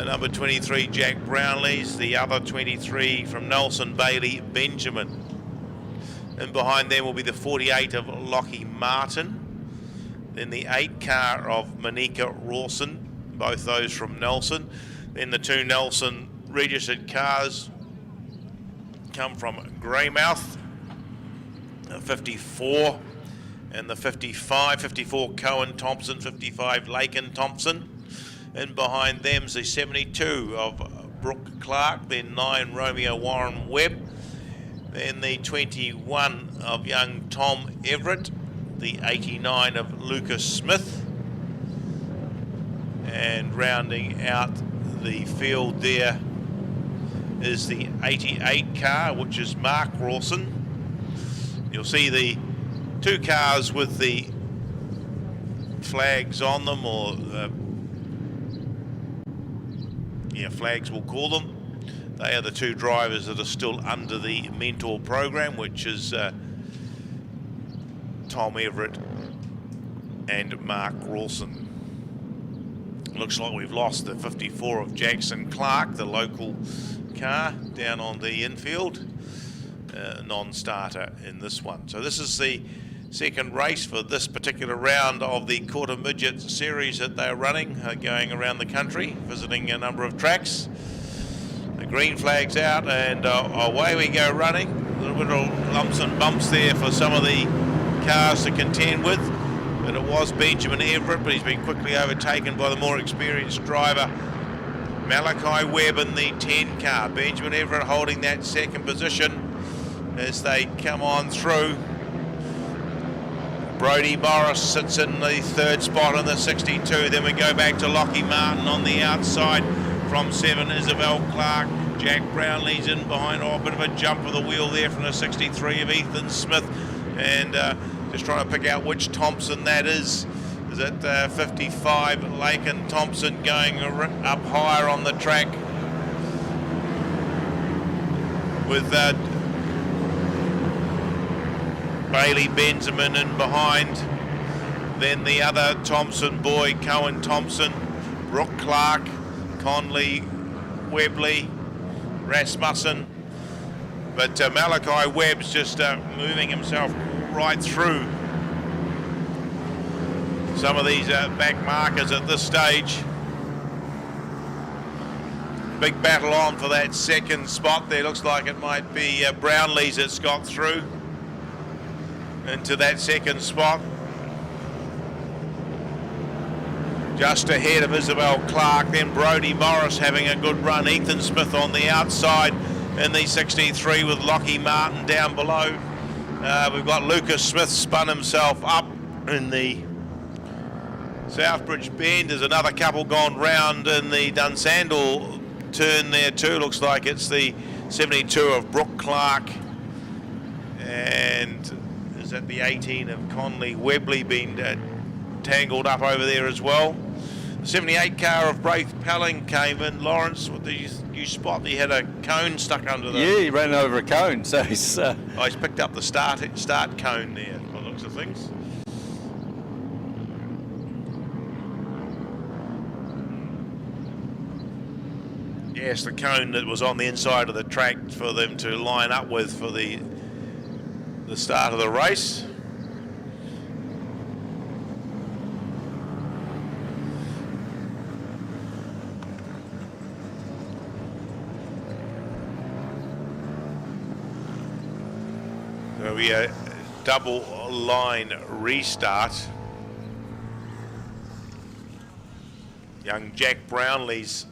number 23 Jack Brownlees, the other 23 from Nelson Bailey Benjamin. And behind them will be the 48 of Lockie Martin. Then the 8 car of Monika Rawson, both those from Nelson. Then the 2 Nelson registered cars come from Greymouth, the 54 and the 55, 54 Cohen Thompson, 55 Lakin Thompson. And behind them's the 72 of Brooke Clark, then 9 Romeo Warren Webb. Then the 21 of young Tom Everett, the 89 of Lucas Smith, and rounding out the field there is the 88 car, which is Mark Rawson. You'll see the 2 cars with the flags on them, or flags we'll call them. They are the 2 drivers that are still under the mentor program, which is Tom Everett and Mark Rawson. Looks like we've lost the 54 of Jackson Clark, the local car, down on the infield. Non-starter in this one. So this is the second race for this particular round of the Quarter Midget series that they're running, going around the country, visiting a number of tracks. The green flag's out, and away we go running. A little bit of lumps and bumps there for some of the cars to contend with. But it was Benjamin Everett, but he's been quickly overtaken by the more experienced driver, Malachi Webb, in the 10 car. Benjamin Everett holding that second position as they come on through. Brodie Morris sits in the third spot in the 62. Then we go back to Lockie Martin on the outside from 7, Isabel Clark. Jack Brownlee's in behind. Oh, a bit of a jump of the wheel there from the 63 of Ethan Smith. And just trying to pick out which Thompson that is. Is it 55, Lakin Thompson going up higher on the track with Bailey Benjamin in behind. Then the other Thompson boy, Cohen Thompson, Brooke Clark, Conley, Webley, Rasmussen. But Malachi Webb's just moving himself right through some of these back markers at this stage. Big battle on for that second spot there. Looks like it might be Brownlee's that's got through into that second spot. Just ahead of Isabel Clark, then Brodie Morris having a good run. Ethan Smith on the outside in the 63 with Lockie Martin down below. We've got Lucas Smith spun himself up in the Southbridge Bend. There's another couple gone round in the Dunsandel turn there too. Looks like it's the 72 of Brooke Clark, and is that the 18 of Conley Webley been tangled up over there as well. The 78 car of Braith Pelling came in. Lawrence, what did you spot? He had a cone stuck under the... Yeah, he ran over a cone, so he's... he's picked up the start cone there, by the looks of things. Yes, the cone that was on the inside of the track for them to line up with for the start of the race. So we a double line restart. Young Jack Brownlee's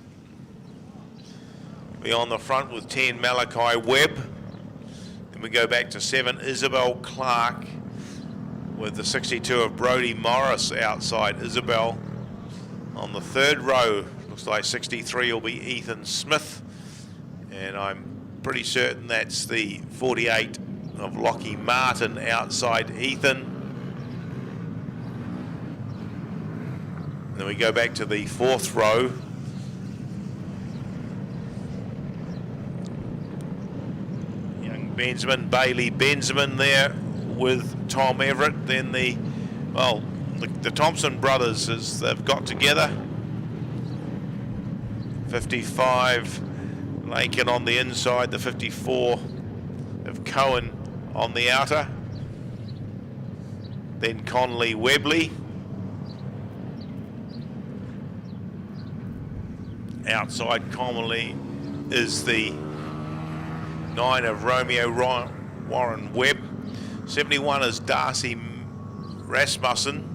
be on the front with 10 Malachi Webb. Then we go back to 7 Isabel Clark with the 62 of Brodie Morris outside Isabel. On the third row, looks like 63 will be Ethan Smith, and I'm pretty certain that's the 48 of Lockie Martin outside Ethan. Then we go back to the fourth row. Benjamin, Bailey Benjamin there with Tom Everett. Then the Thompson brothers, as they've got together. 55 Lakin on the inside, the 54 of Cohen on the outer. Then Conley Webley. Outside commonly is the 9 of Romeo Warren Webb. 71 is Darcy Rasmussen.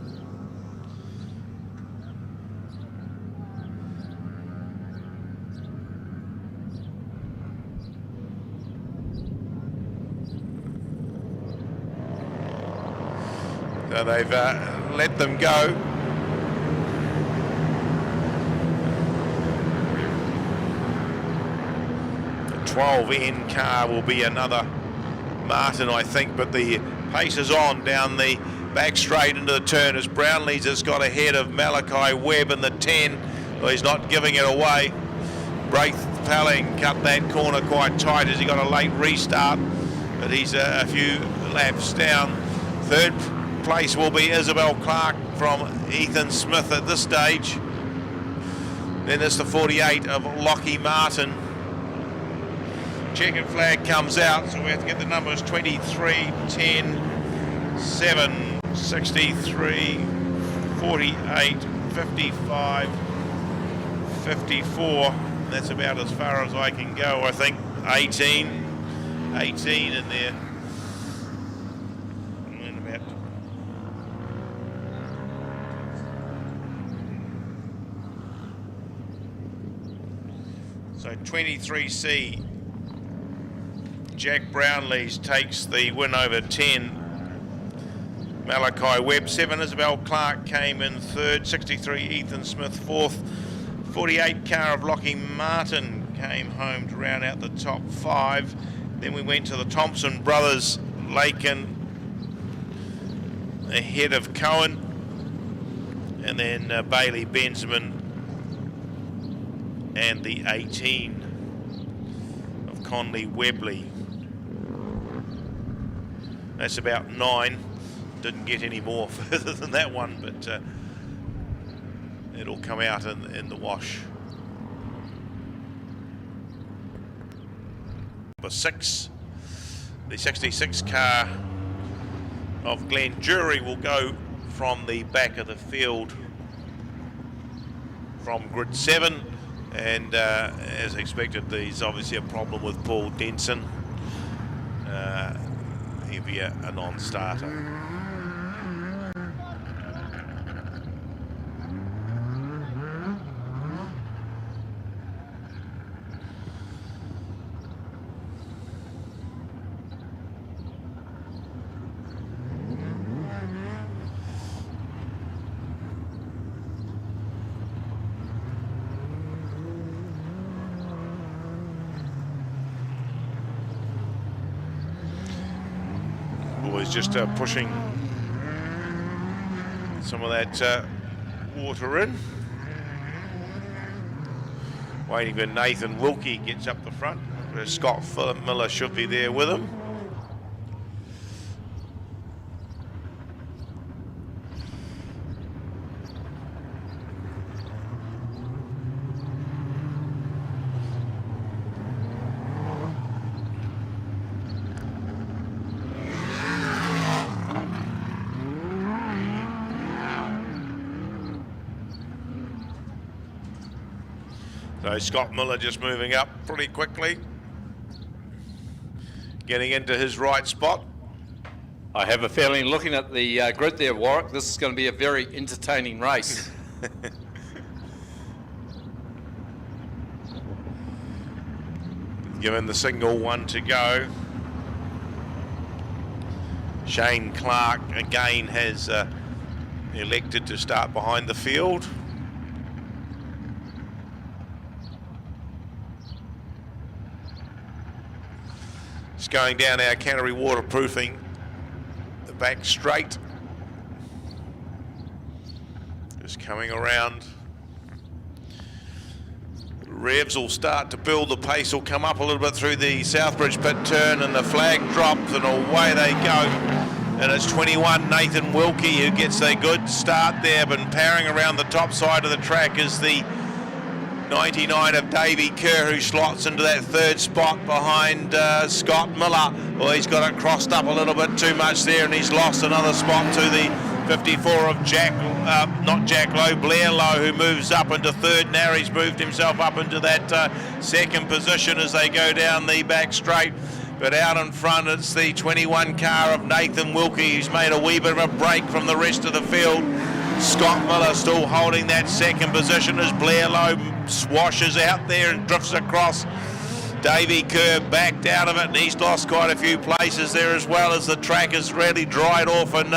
So they've let them go. The 12N car will be another Martin, I think, but the pace is on down the back straight into the turn as Brownlee's has got ahead of Malachi Webb in the 10. Well, he's not giving it away. Braith Pelling cut that corner quite tight as he got a late restart, but he's a few laps down. Third place will be Isabel Clark from Ethan Smith at this stage. Then it's the 48 of Lockie Martin. Checkered flag comes out, so we have to get the numbers 23, 10, 7, 63, 48, 55, 54. That's about as far as I can go, I think. 18 in there. So 23C, Jack Brownlee's takes the win over 10. Malachi Webb 7, Isabel Clark came in 3rd, 63 Ethan Smith 4th, 48 car of Lockie Martin came home to round out the top 5. Then we went to the Thompson brothers, Lakin ahead of Cohen, and then Bailey Benjamin and the 18 of Conley Webley. That's about 9. Didn't get any more further than that one, but it'll come out in the wash. Number 6, the 66 car of Glenn Jury will go from the back of the field from grid 7, and as expected, there's obviously a problem with Paul Denson. He'll be a non-starter. Always just pushing some of that water in. Waiting for Nathan Wilkie gets up the front. Scott Miller should be there with him. So Scott Miller just moving up pretty quickly, getting into his right spot. I have a feeling, looking at the grid there, Warwick, this is going to be a very entertaining race. Given the single 1 to go. Shane Clark again has elected to start behind the field. It's going down our Canterbury waterproofing, the back straight. Just coming around. Revs will start to build, the pace will come up a little bit through the Southbridge pit turn, and the flag drops and away they go. And it's 21 Nathan Wilkie who gets a good start there, but powering around the top side of the track is the 99 of Davey Kerr, who slots into that 3rd spot behind Scott Miller. Well, he's got it crossed up a little bit too much there, and he's lost another spot to the 54 of Blair Lowe, who moves up into 3rd. Now he's moved himself up into that 2nd position as they go down the back straight. But out in front, it's the 21 car of Nathan Wilkie, who's made a wee bit of a break from the rest of the field. Scott Miller still holding that 2nd position as Blair Lowe swashes out there and drifts across. Davey Kerr backed out of it, and he's lost quite a few places there, as well as the track has really dried off and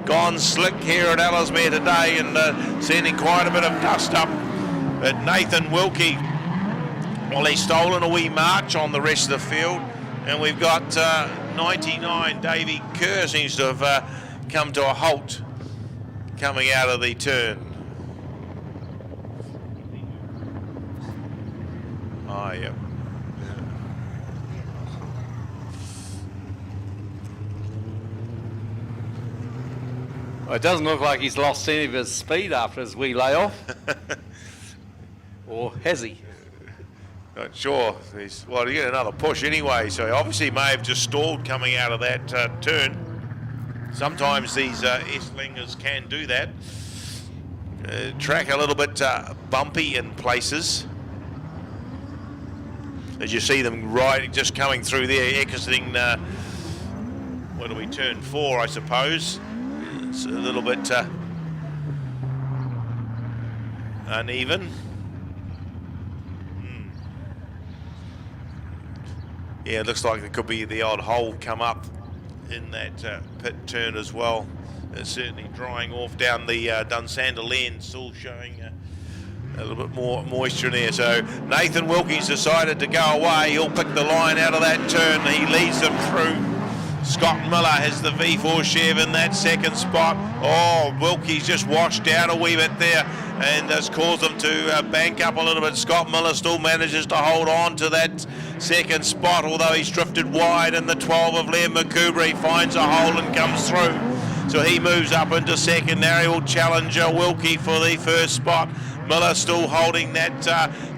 gone slick here at Ellesmere today, and sending quite a bit of dust up. But Nathan Wilkie, well, he's stolen a wee march on the rest of the field, and we've got 99 Davey Kerr seems to have come to a halt coming out of the turn. Oh, yeah. Well, it doesn't look like he's lost any of his speed after his wee layoff. Or has he? Not sure. Well, he get another push anyway, so he obviously may have just stalled coming out of that turn. Sometimes these S-lingers can do that. Track a little bit bumpy in places. As you see them just coming through there, exiting, what do we turn 4, I suppose. It's a little bit uneven. Yeah, it looks like there could be the odd hole come up in that pit turn as well. certainly drying off down the Dunsandel lane, still showing a little bit more moisture in there. So Nathan Wilkie's decided to go away. He'll pick the line out of that turn. He leads them through. Scott Miller has the V4 Chev in that second spot. Oh, Wilkie's just washed out a wee bit there and has caused them to bank up a little bit. Scott Miller still manages to hold on to that second spot, although he's drifted wide, and the 12 of Liam McCoubrey finds a hole and comes through. So he moves up into second. Now he will challenge Wilkie for the first spot. Miller still holding that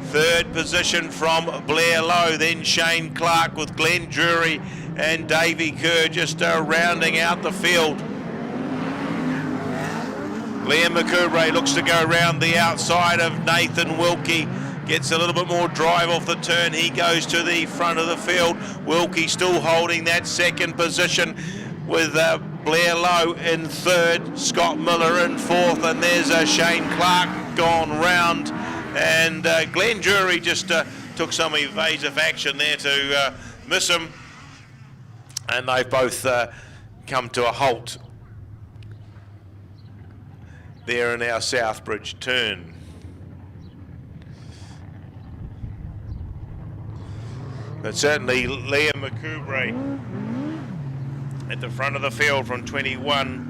third position from Blair Lowe. Then Shane Clark with Glenn Drury and Davey Kerr just rounding out the field. Liam McCoubrey looks to go round the outside of Nathan Wilkie. Gets a little bit more drive off the turn. He goes to the front of the field. Wilkie still holding that second position with Blair Lowe in third, Scott Miller in fourth, and there's Shane Clark gone round. And Glenn Drury just took some evasive action there to miss him. And they've both come to a halt there in our Southbridge turn. But certainly Liam McCoubrey at the front of the field from 21.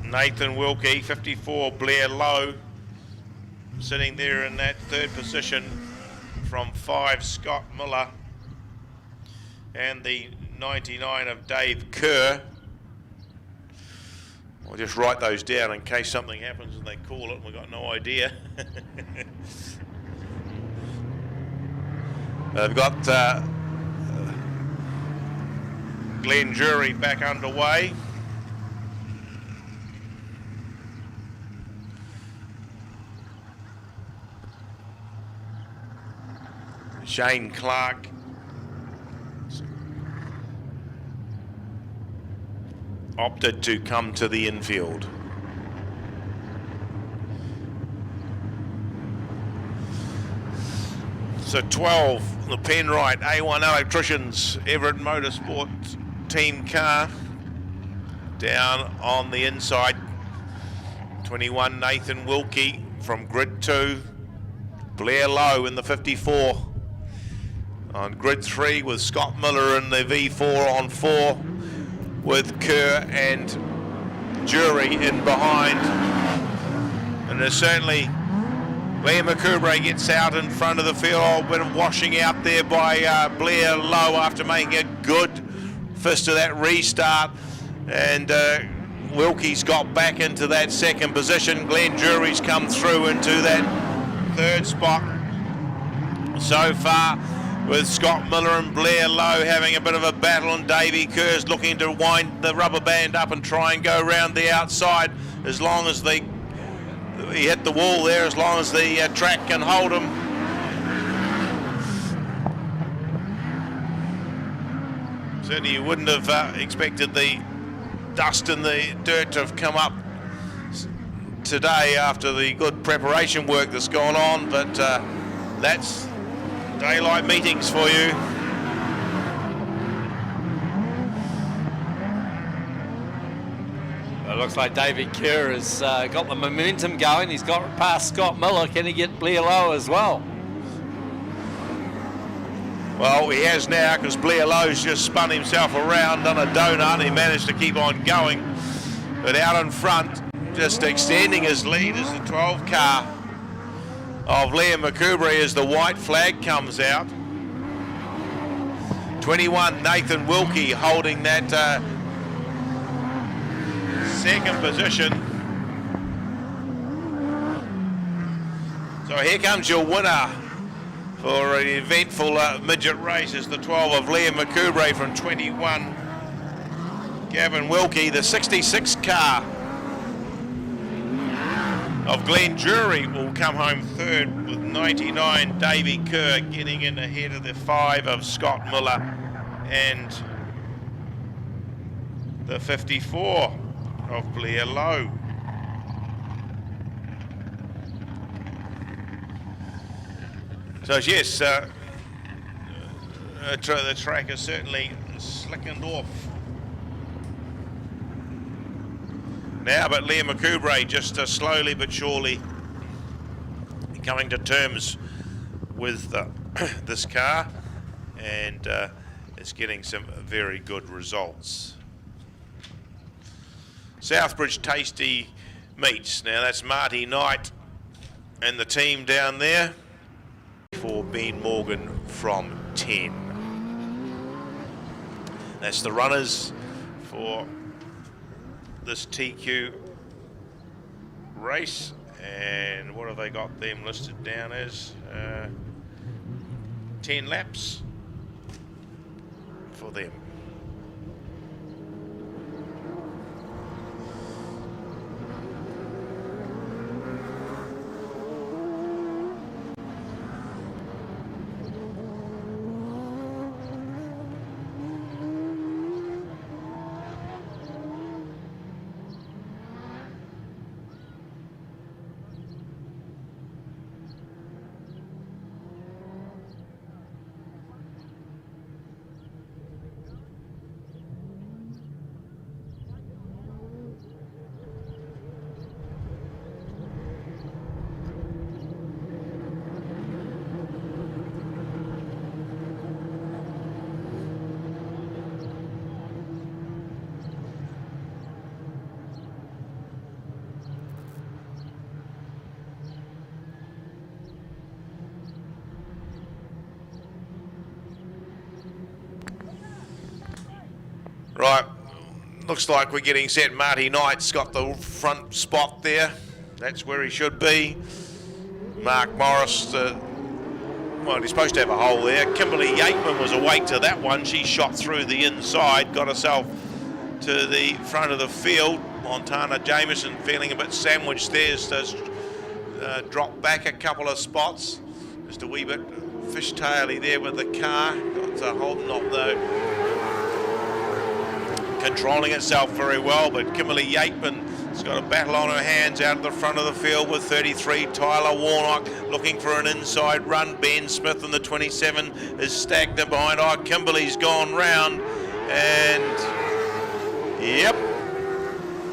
Nathan Wilkie, 54, Blair Lowe sitting there in that third position from 5, Scott Miller, and the 99 of Dave Kerr. I'll just write those down in case something happens and they call it and we've got no idea. They've got Glenn Drury back underway. Shane Clark opted to come to the infield. So 12, the Penrite A1 Electricians Everett Motorsport team car down on the inside. 21, Nathan Wilkie from grid 2. Blair Lowe in the 54. On grid 3 with Scott Miller in the V4 on 4 with Kerr and Drury in behind. And there's certainly Liam McCoubrey gets out in front of the field. A bit of washing out there by Blair Lowe after making a good fist of that restart. And Wilkie's got back into that second position. Glenn Drury's come through into that third spot so far, with Scott Miller and Blair Lowe having a bit of a battle, and Davey Kerr's looking to wind the rubber band up and try and go around the outside as long as he hit the wall there, as long as the track can hold him. Certainly you wouldn't have expected the dust and the dirt to have come up today after the good preparation work that's gone on, but that's daylight meetings for you. It looks like David Kerr has got the momentum going. He's got past Scott Miller. Can he get Blair Lowe as well? Well, he has now, because Blair Lowe's just spun himself around on a donut and he managed to keep on going. But out in front, just extending his lead, is the 12 car of Liam McCoubrey as the white flag comes out. 21, Nathan Wilkie holding that second position. So here comes your winner for an eventful midget race, is the 12 of Liam McCoubrey from 21. Gavin Wilkie, the 66 car of Glenn Drury, will come home third with 99, Davey Kerr getting in ahead of the 5 of Scott Miller and the 54 of Blair Lowe. So yes, the track is certainly slickened off now, but Liam McCoubre just slowly but surely coming to terms with this car, and it's getting some very good results. Southbridge Tasty Meats. Now that's Marty Knight and the team down there for Ben Morgan from 10. That's the runners for this TQ race, and what have they got them listed down as? 10 laps for them. Right, looks like we're getting set. Marty Knight's got the front spot there. That's where he should be. Mark Morris, well, he's supposed to have a hole there. Kimberly Yateman was awake to that one. She shot through the inside, got herself to the front of the field. Montana Jameson feeling a bit sandwiched there, does drop back a couple of spots. Just a wee bit fishtaily there with the car. Got Holden up though, controlling itself very well, but Kimberly Yateman's got a battle on her hands out at the front of the field with 33. Tyler Warnock looking for an inside run. Ben Smith in the 27 is stagnant behind. Oh, Kimberly's gone round, and yep,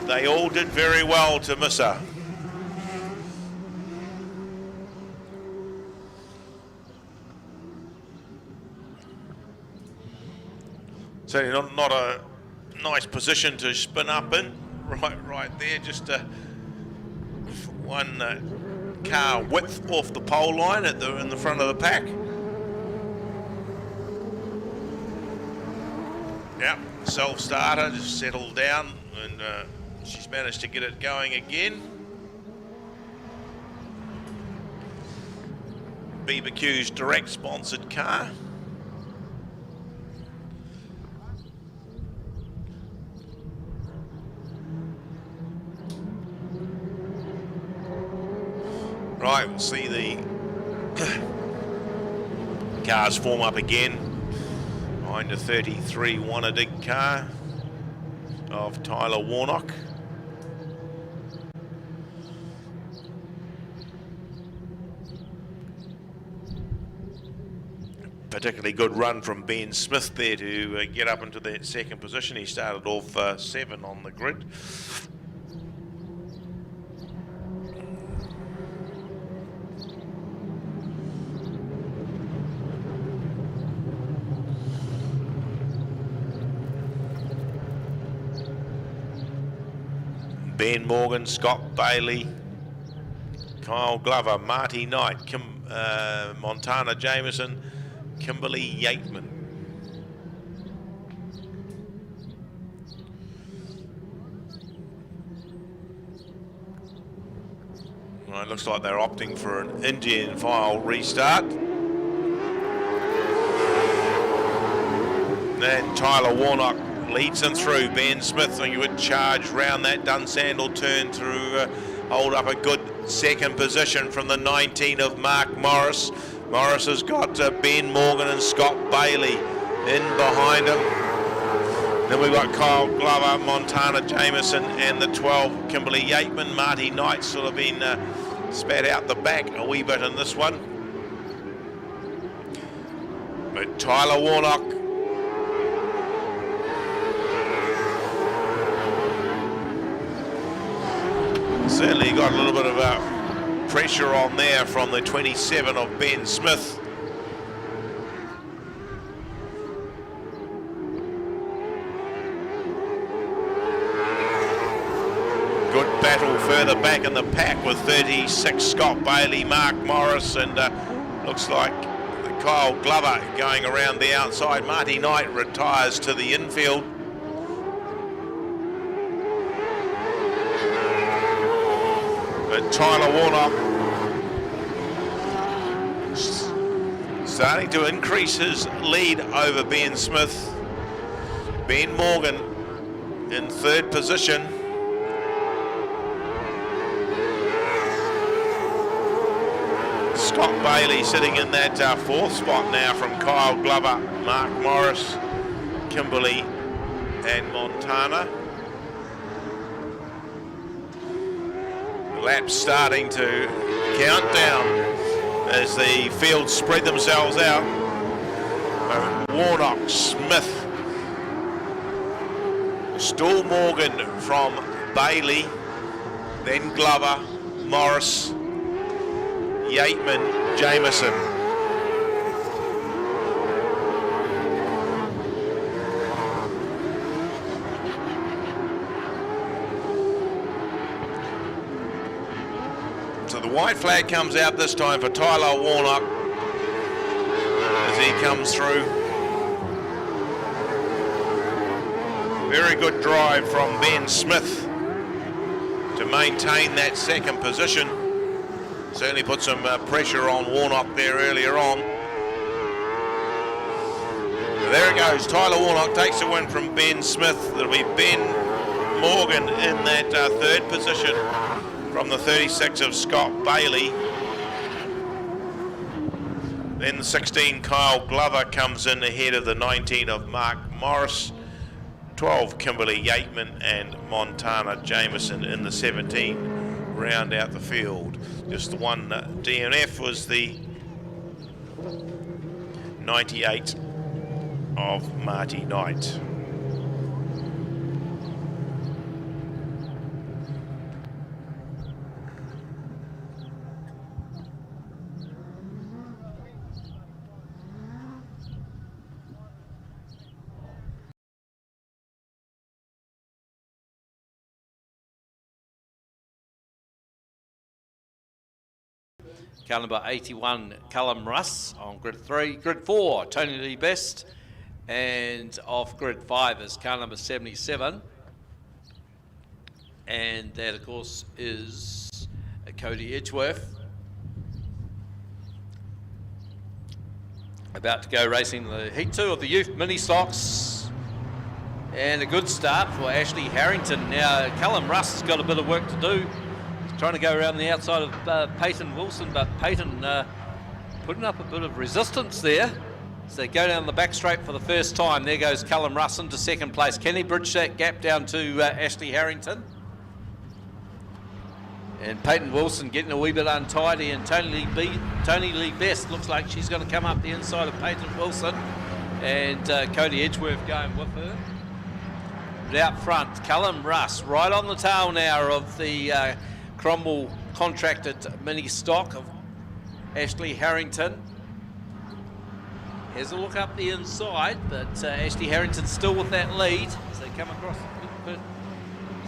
they all did very well to miss her. Certainly not a nice position to spin up in, right there, just one car width off the pole line in the front of the pack. Yep, self-starter, just settled down, and she's managed to get it going again. BBQ's direct sponsored car. Right, we'll see the cars form up again behind the 33 Wannadig car of Tyler Warnock. Particularly good run from Ben Smith there to get up into that second position. He started off 7 on the grid. Ben Morgan, Scott Bailey, Kyle Glover, Marty Knight, Montana Jameson, Kimberly Yateman. Well, it looks like they're opting for an Indian file restart. And Tyler Warnock leads them through. Ben Smith, I think he would charge round that Dunsandel turn to hold up a good second position from the 19 of Mark Morris. Morris has got Ben Morgan and Scott Bailey in behind him. Then we've got Kyle Glover, Montana Jameson, and the 12 Kimberly Yateman. Marty Knight sort of been spat out the back a wee bit in this one. But Tyler Warnock Certainly got a little bit of pressure on there from the 27 of Ben Smith. Good battle further back in the pack with 36 Scott Bailey, Mark Morris, and looks like Kyle Glover going around the outside. Marty Knight retires to the infield. But Tyler Warnock starting to increase his lead over Ben Smith. Ben Morgan in third position. Scott Bailey sitting in that fourth spot now from Kyle Glover, Mark Morris, Kimberley and Montana. The laps starting to count down as the fields spread themselves out. Warnock, Smith, Stool Morgan from Bailey, then Glover, Morris, Yateman, Jameson. So the white flag comes out this time for Tyler Warnock as he comes through. Very good drive from Ben Smith to maintain that second position. Certainly put some pressure on Warnock there earlier on. There it goes. Tyler Warnock takes a win from Ben Smith. It'll be Ben Morgan in that third position from the 36 of Scott Bailey. Then the 16 Kyle Glover comes in ahead of the 19 of Mark Morris. 12 Kimberley Yateman and Montana Jameson in the 17 round out the field. Just the one DNF was the 98 of Marty Knight. Car number 81, Callum Russ on grid 3. Grid 4, Tony Lee Best. And off grid 5 is car number 77. And that, of course, is Cody Edgeworth. About to go racing the Heat 2 of the Youth Mini Stocks. And a good start for Ashley Harrington. Now, Callum Russ has got a bit of work to do. Trying to go around the outside of Peyton Wilson, but Peyton putting up a bit of resistance there. So they go down the back straight for the first time. There goes Callum Russ into second place. Can he bridge that gap down to Ashley Harrington? And Peyton Wilson getting a wee bit untidy, and Tony Lee Best looks like she's going to come up the inside of Peyton Wilson, and Cody Edgeworth going with her. But out front, Callum Russ right on the tail now of the Cromwell contracted mini stock of Ashley Harrington. Has a look up the inside, but Ashley Harrington still with that lead as they come across the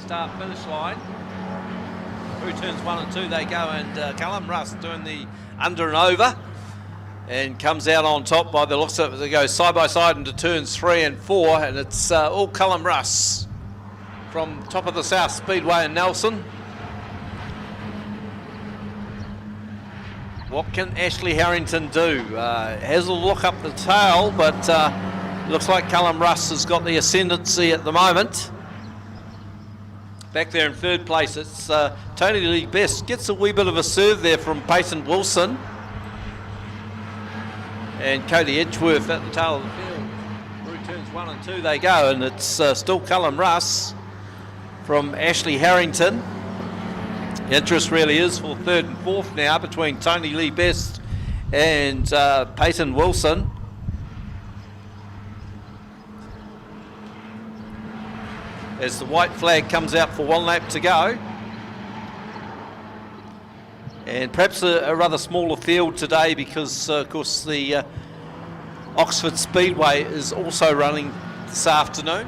start-finish line. Through turns 1 and 2 they go, and Callum Russ doing the under and over and comes out on top by the looks of it. They go side by side into turns 3 and 4, and it's all Callum Russ from top of the South Speedway in Nelson. What can Ashley Harrington do? Has a look up the tail, but looks like Callum Russ has got the ascendancy at the moment. Back there in third place, it's Tony Lee Best. Gets a wee bit of a serve there from Peyton Wilson. And Cody Edgeworth at the tail of the field. Through turns 1 and 2 they go, and it's still Callum Russ from Ashley Harrington. The interest really is for third and fourth now between Tony Lee Best and Peyton Wilson. As the white flag comes out for 1 lap to go. And perhaps a rather smaller field today because, of course, the Oxford Speedway is also running this afternoon.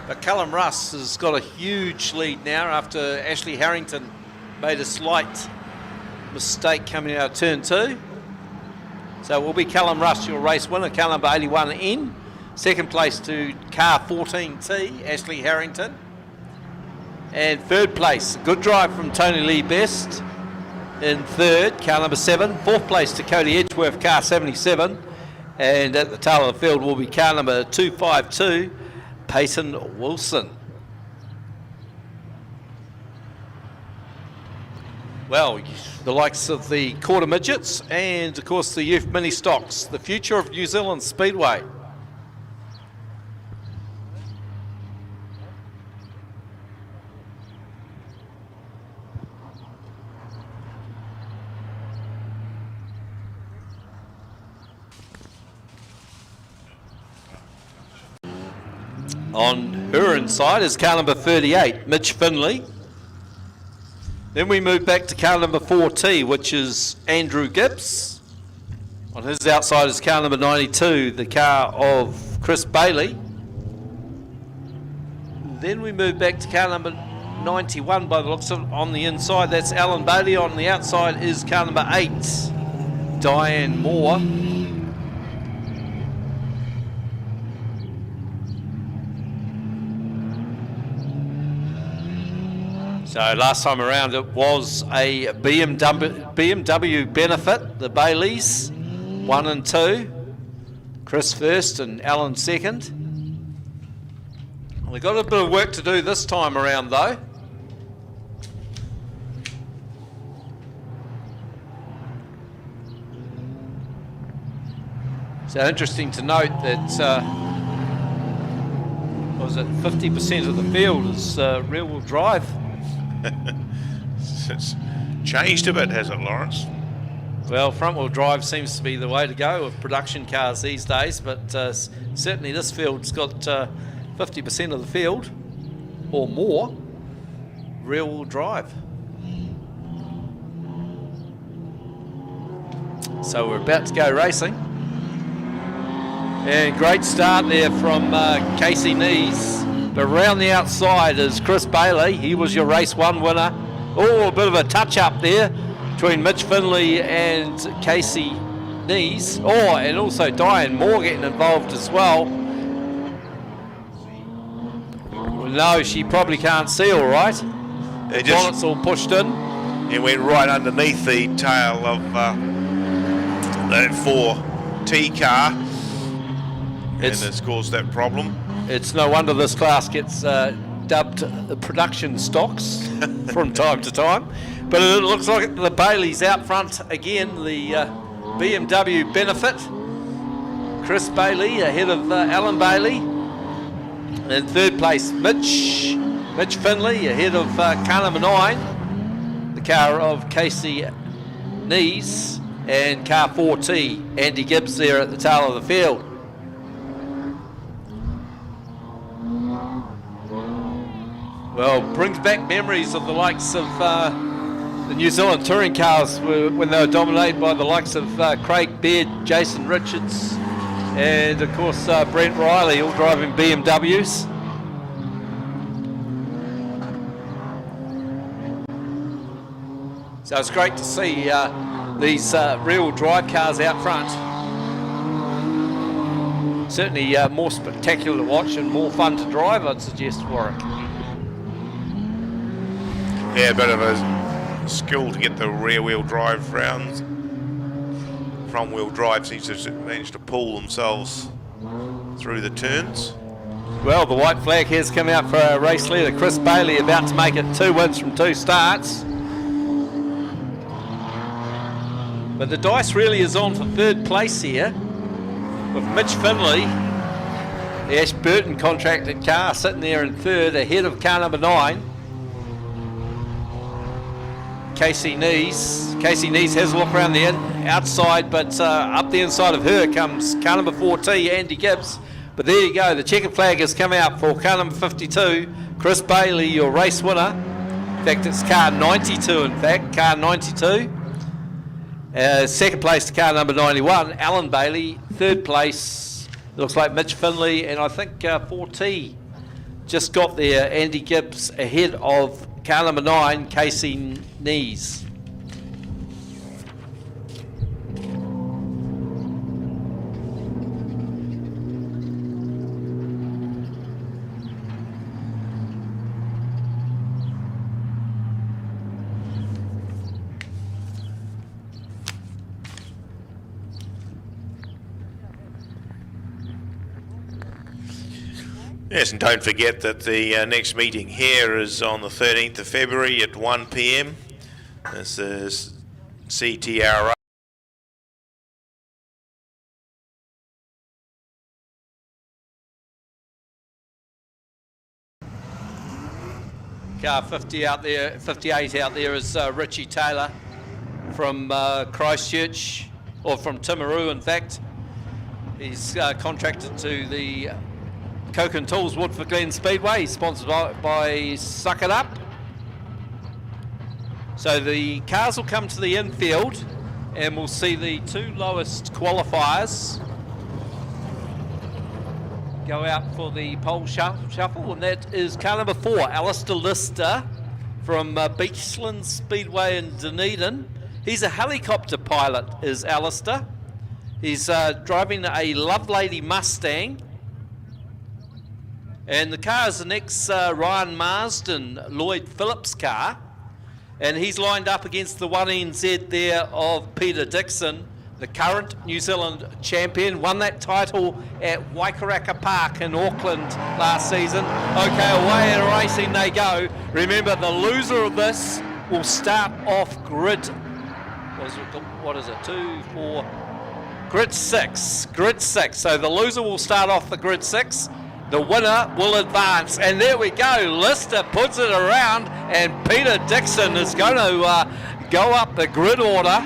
But Callum Russ has got a huge lead now after Ashley Harrington made a slight mistake coming out of turn 2. So it will be Callum Russ, your race winner, car number 81N. Second place to car 14T, Ashley Harrington. And third place, good drive from Tony Lee Best. In third, car number 7. Fourth place to Cody Edgeworth, car 77. And at the tail of the field will be car number 252, Peyton Wilson. Well, the likes of the quarter midgets and, of course, the youth mini stocks, the future of New Zealand Speedway. On her inside is car number 38, Mitch Finley. Then we move back to car number 4T, which is Andrew Gibbs. On his outside is car number 92, the car of Chris Bailey. Then we move back to car number 91 by the looks of it. On the inside, that's Alan Bailey. On the outside is car number 8, Diane Moore. So last time around it was a BMW benefit, the Baileys, 1 and 2. Chris first and Alan second. We've got a bit of work to do this time around though. So interesting to note that was it 50% of the field is rear-wheel drive. It's changed a bit, has it, Lawrence? Well, front-wheel drive seems to be the way to go with production cars these days, but certainly this field's got 50% of the field or more rear-wheel drive. So we're about to go racing. And great start there from Casey Nees. But around the outside is Chris Bailey. He was your race 1 winner. Oh, a bit of a touch-up there between Mitch Finley and Casey Nees. Oh, and also Diane Moore getting involved as well. No, she probably can't see all right. The bonnet's all pushed in. It went right underneath the tail of that 4T car. And it's caused that problem. It's no wonder this class gets dubbed the production stocks from time to time. But it looks like the Bailey's out front again, the BMW benefit. Chris Bailey ahead of Alan Bailey. In third place, Mitch Finley ahead of car number 9, the car of Casey Nees, and car 4T, Andy Gibbs there at the tail of the field. Well, brings back memories of the likes of the New Zealand touring cars when they were dominated by the likes of Craig Baird, Jason Richards, and of course Brent Riley, all driving BMWs. So it's great to see these rear-wheel drive cars out front. Certainly more spectacular to watch and more fun to drive, I'd suggest, Warwick. Yeah, a bit of a skill to get the rear-wheel drive round. Front-wheel drive seems to manage to pull themselves through the turns. Well, the white flag has come out for our race leader, Chris Bailey, about to make it 2 wins from 2 starts. But the dice really is on for third place here, with Mitch Finley, the Ashburton contracted car, sitting there in third, ahead of car number 9. Casey Nees has a look around the outside, but up the inside of her comes car number 4T, Andy Gibbs. But there you go, the checkered flag has come out for car number 52, Chris Bailey, your race winner. In fact, it's car 92, in fact, car 92. Second place to car number 91, Alan Bailey. Third place, looks like Mitch Finley, and I think 4T just got there. Andy Gibbs ahead of car number 9, Casey Knees. Yes, and don't forget that the next meeting here is on the 13th of February at 1 p.m. This is CTRA. Car 50 out there, 58 out there is Richie Taylor from Christchurch, or from Timaru in fact. He's contracted to the Coke and Tools Woodford Glen Speedway. He's sponsored by Suck It Up. So the cars will come to the infield and we'll see the two lowest qualifiers go out for the pole shuffle, and that is car number 4, Alistair Lister from Beachland Speedway in Dunedin. He's a helicopter pilot, is Alistair. He's driving a Lovelady Mustang. And the car is the next Ryan Marsden Lloyd Phillips car. And he's lined up against the 1NZ there of Peter Dixon, the current New Zealand champion. Won that title at Waikaraka Park in Auckland last season. Okay, away and racing they go. Remember, the loser of this will start off grid. What is it? 2, 4... Grid 6. Grid 6. So the loser will start off the grid 6. The winner will advance, and there we go. Lister puts it around, and Peter Dixon is going to go up the grid order.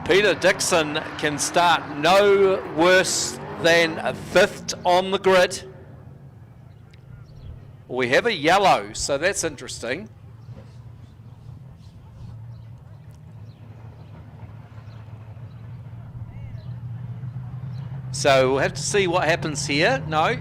Peter Dixon can start no worse than 5th on the grid. We have a yellow, so that's interesting. So we'll have to see what happens here. No,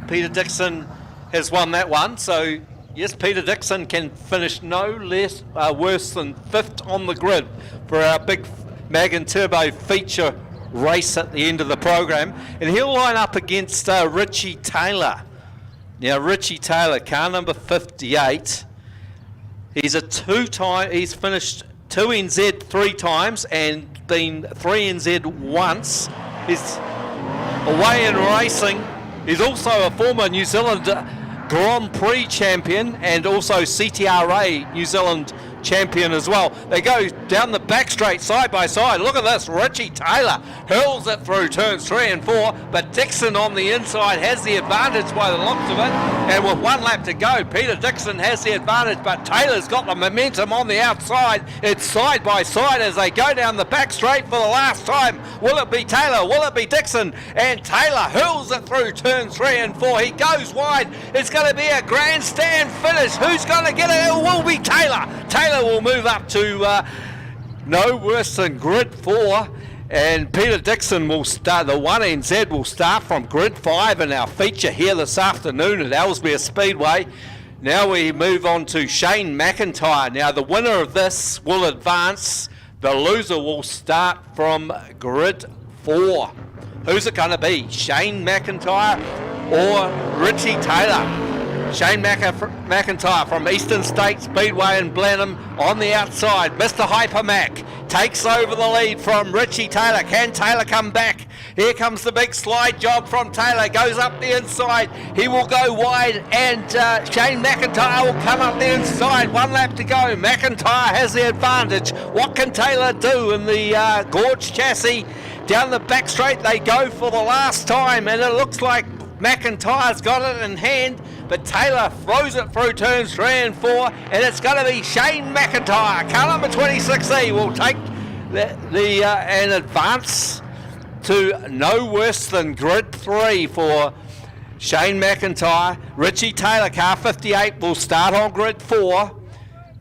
Peter Dixon has won that one. So yes, Peter Dixon can finish no less worse than 5th on the grid for our big Mag and Turbo feature race at the end of the program. And he'll line up against Richie Taylor. Now Richie Taylor, car number 58. He's he's finished 2NZ 3 times and been 3NZ once. He's away in racing. He's also a former New Zealand Grand Prix champion and also CTRA New Zealand champion as well. They go down the back straight side by side. Look at this. Richie Taylor hurls it through turns 3 and 4, but Dixon on the inside has the advantage by the looks of it. And with 1 lap to go, Peter Dixon has the advantage, but Taylor's got the momentum on the outside. It's side by side as they go down the back straight for the last time. Will it be Taylor? Will it be Dixon? And Taylor hurls it through turns 3 and 4. He goes wide. It's going to be a grandstand finish. Who's going to get it? It will be Taylor. Taylor will move up to no worse than grid 4, and Peter Dixon will start. The 1NZ will start from grid 5 in our feature here this afternoon at Ellesmere Speedway. Now we move on to Shane McIntyre. Now the winner of this will advance. The loser will start from grid 4. Who's it going to be? Shane McIntyre or Richie Taylor? Shane McIntyre from Eastern State Speedway in Blenheim on the outside. Mr. Hypermac takes over the lead from Richie Taylor. Can Taylor come back? Here comes the big slide job from Taylor. Goes up the inside. He will go wide, and Shane McIntyre will come up the inside. 1 lap to go. McIntyre has the advantage. What can Taylor do in the Gorge chassis? Down the back straight they go for the last time, and it looks like McIntyre's got it in hand, but Taylor throws it through turns 3 and 4, and it's going to be Shane McIntyre. Car number 26E will take an advance to no worse than grid 3 for Shane McIntyre. Richie Taylor, car 58, will start on grid 4.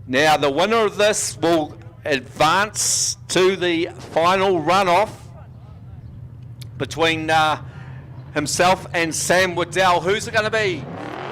Now the winner of this will advance to the final runoff between himself and Sam Waddell. Who's it going to be?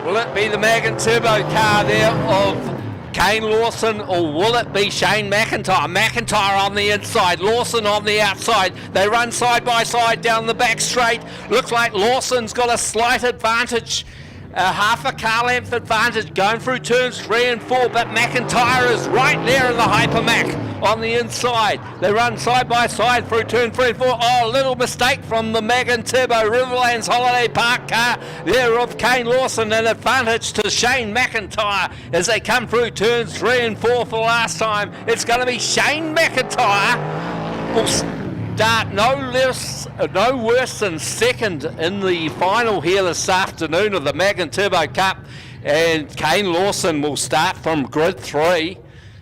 Will it be the Magan Turbo car there of Kane Lawson, or will it be Shane McIntyre? McIntyre on the inside, Lawson on the outside. They run side by side down the back straight. Looks like Lawson's got a slight advantage, half a car length advantage going through turns 3 and 4, but McIntyre is right there in the Hypermac on the inside. They run side by side through turn 3 and 4. Oh, a little mistake from the Magan Turbo Riverlands Holiday Park car there of Kane Lawson. An advantage to Shane McIntyre as they come through turns 3 and 4 for the last time. It's going to be Shane McIntyre will start no worse than second in the final here this afternoon of the Magan Turbo Cup, and Kane Lawson will start from grid 3.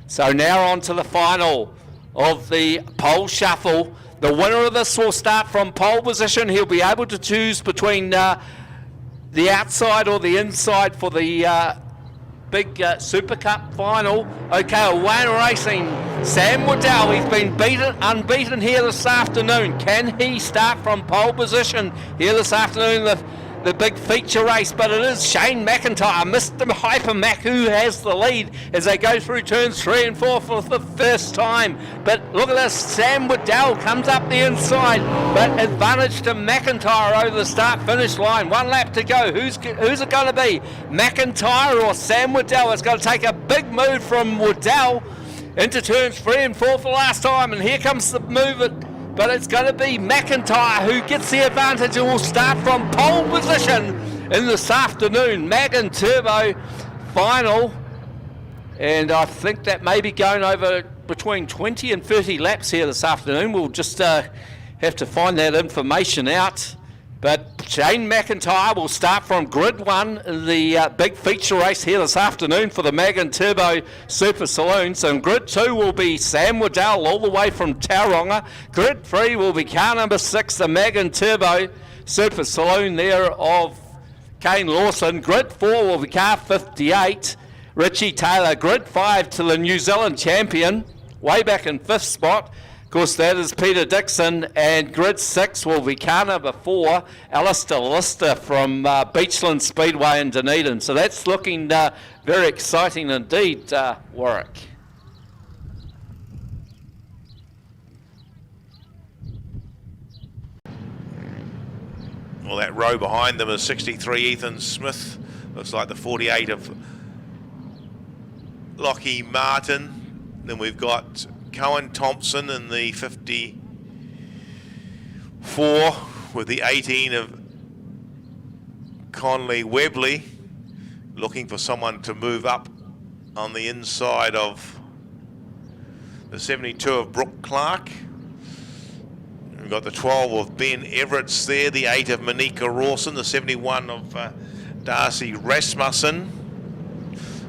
So now on to the final of the pole shuffle. The winner of this will start from pole position. He'll be able to choose between the outside or the inside for the big Super Cup final. Okay, away racing. Sam Waddell, he's been unbeaten here this afternoon. Can he start from pole position here this afternoon? The big feature race, but it is Shane McIntyre, Mr. Hypermac, who has the lead as they go through turns 3 and 4 for the first time. But look at this, Sam Waddell comes up the inside, but advantage to McIntyre over the start-finish line. 1 lap to go. Who's it going to be? McIntyre or Sam Waddell? It's going to take a big move from Waddell into turns 3 and 4 for last time, and here comes the move but it's going to be McIntyre who gets the advantage and will start from pole position in this afternoon Magan Turbo final. And I think that may be going over between 20 and 30 laps here this afternoon. We'll just have to find that information out. But Shane McIntyre will start from grid 1 in the big feature race here this afternoon for the Magan Turbo Super Saloon. So in grid 2 will be Sam Waddell all the way from Tauranga. Grid 3 will be car number 6, the Magan Turbo Super Saloon there of Kane Lawson. Grid 4 will be car 58, Richie Taylor. Grid 5 to the New Zealand champion, way back in 5th spot. Of course, that is Peter Dixon, and grid 6 will be car number 4, Alistair Lister from Beachland Speedway in Dunedin. So that's looking very exciting indeed, Warwick. Well, that row behind them is 63 Ethan Smith. Looks like the 48 of Lockie Martin. Then we've got Cohen Thompson in the 54 with the 18 of Conley Webley, looking for someone to move up on the inside of the 72 of Brooke Clark. We've got the 12 of Ben Everett's there, the 8 of Monika Rawson, the 71 of Darcy Rasmussen.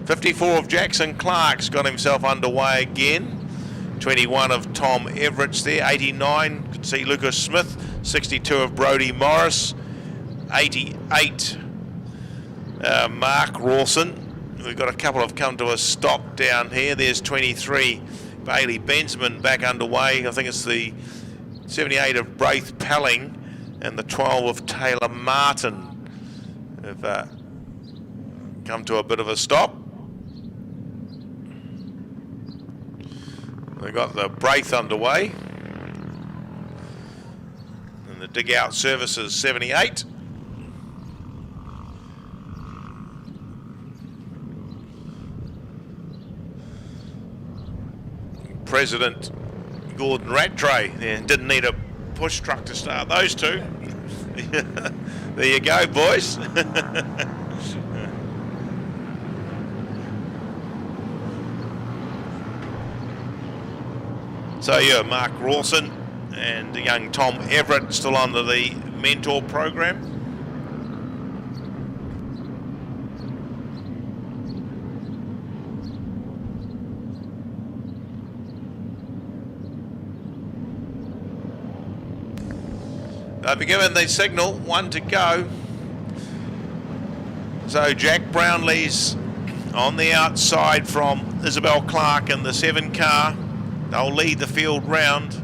54 of Jackson Clark's got himself underway again. 21 of Tom Everett's there, 89, could see Lucas Smith, 62 of Brodie Morris, 88 Mark Rawson. We've got a couple have come to a stop down here. There's 23 Bailey Bensman back underway. I think it's the 78 of Braith Pelling and the 12 of Taylor Martin have come to a bit of a stop. We've got the Braith underway, and the dig out services 78. President Gordon Rattray didn't need a push truck to start those two. There you go, boys. So yeah, Mark Rawson and the young Tom Everett still under the mentor program. They've been given the signal, 1 to go. So Jack Brownlee's on the outside from Isabel Clark in the 7 car. They'll lead the field round.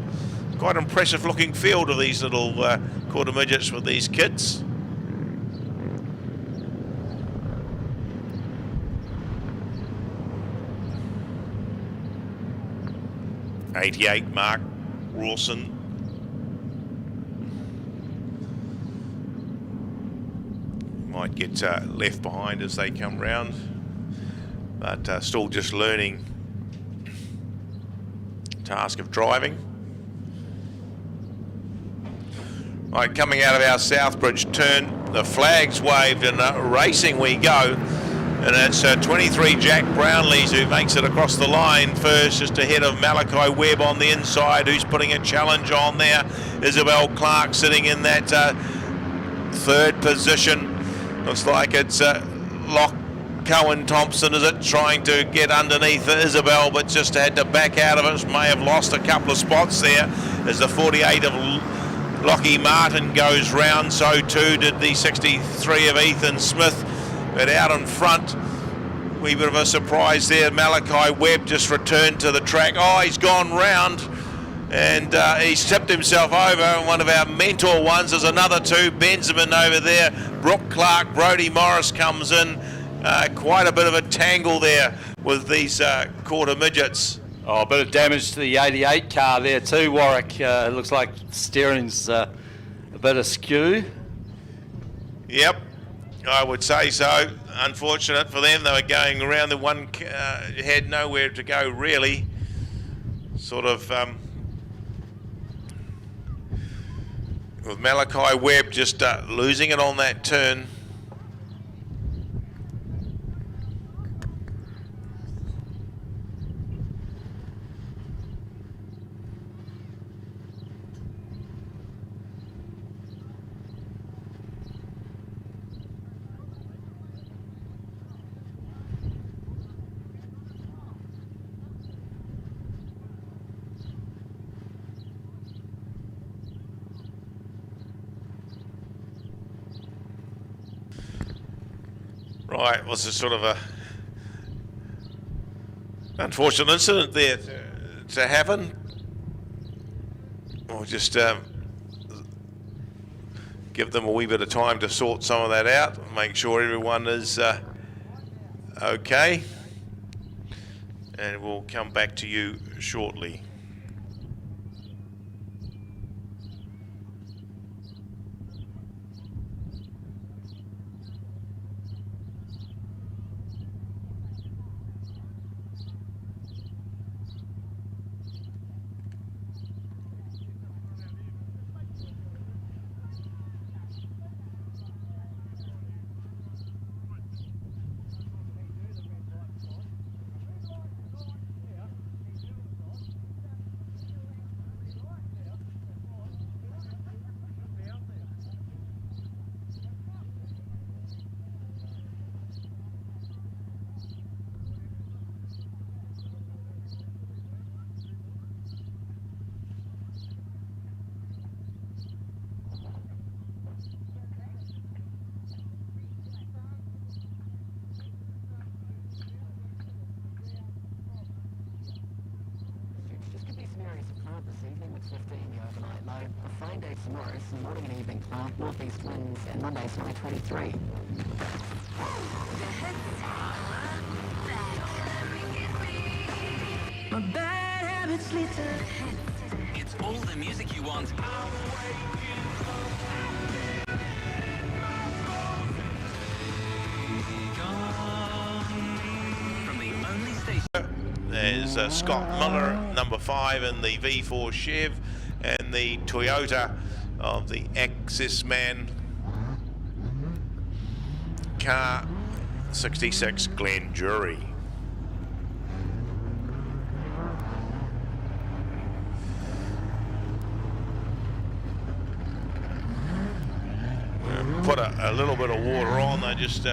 Quite impressive looking field of these little quarter midgets with these kids. '88 Mark Rawson. Might get left behind as they come round, but still just learning task of driving. Right, coming out of our Southbridge turn, the flag's waved and racing we go. And it's 23 Jack Brownlees who makes it across the line first, just ahead of Malachi Webb on the inside, who's putting a challenge on there. Isabel Clark sitting in that 3rd position. Looks like it's Lock Cohen Thompson, is it, trying to get underneath Isabel, but just had to back out of it. May have lost a couple of spots there as the 48 of Lockie Martin goes round. So too did the 63 of Ethan Smith. But out in front, wee bit of a surprise there. Malachi Webb just returned to the track. Oh, he's gone round and he's tipped himself over. One of our mentor ones. There's another 2. Benjamin over there. Brooke Clark, Brodie Morris comes in. Quite a bit of a tangle there with these quarter midgets. Oh, a bit of damage to the 88 car there too, Warwick. It looks like steering's a bit askew. Yep. I would say so. Unfortunate for them. They were going around the one, had nowhere to go really. Sort of with Malachi Webb just losing it on that turn. Right, was a sort of a unfortunate incident there to happen. We'll just give them a wee bit of time to sort some of that out, make sure everyone is okay, and we'll come back to you shortly. Morris, morning and evening Clark, northeast winds, and Monday's high 23. My bad habits lead to It's all the music you want. From the only station. There's Scott Miller, number 5 in the V4 Chev, and the Toyota of the Access Man car 66 Glen Jury. Put a little bit of water on, they're just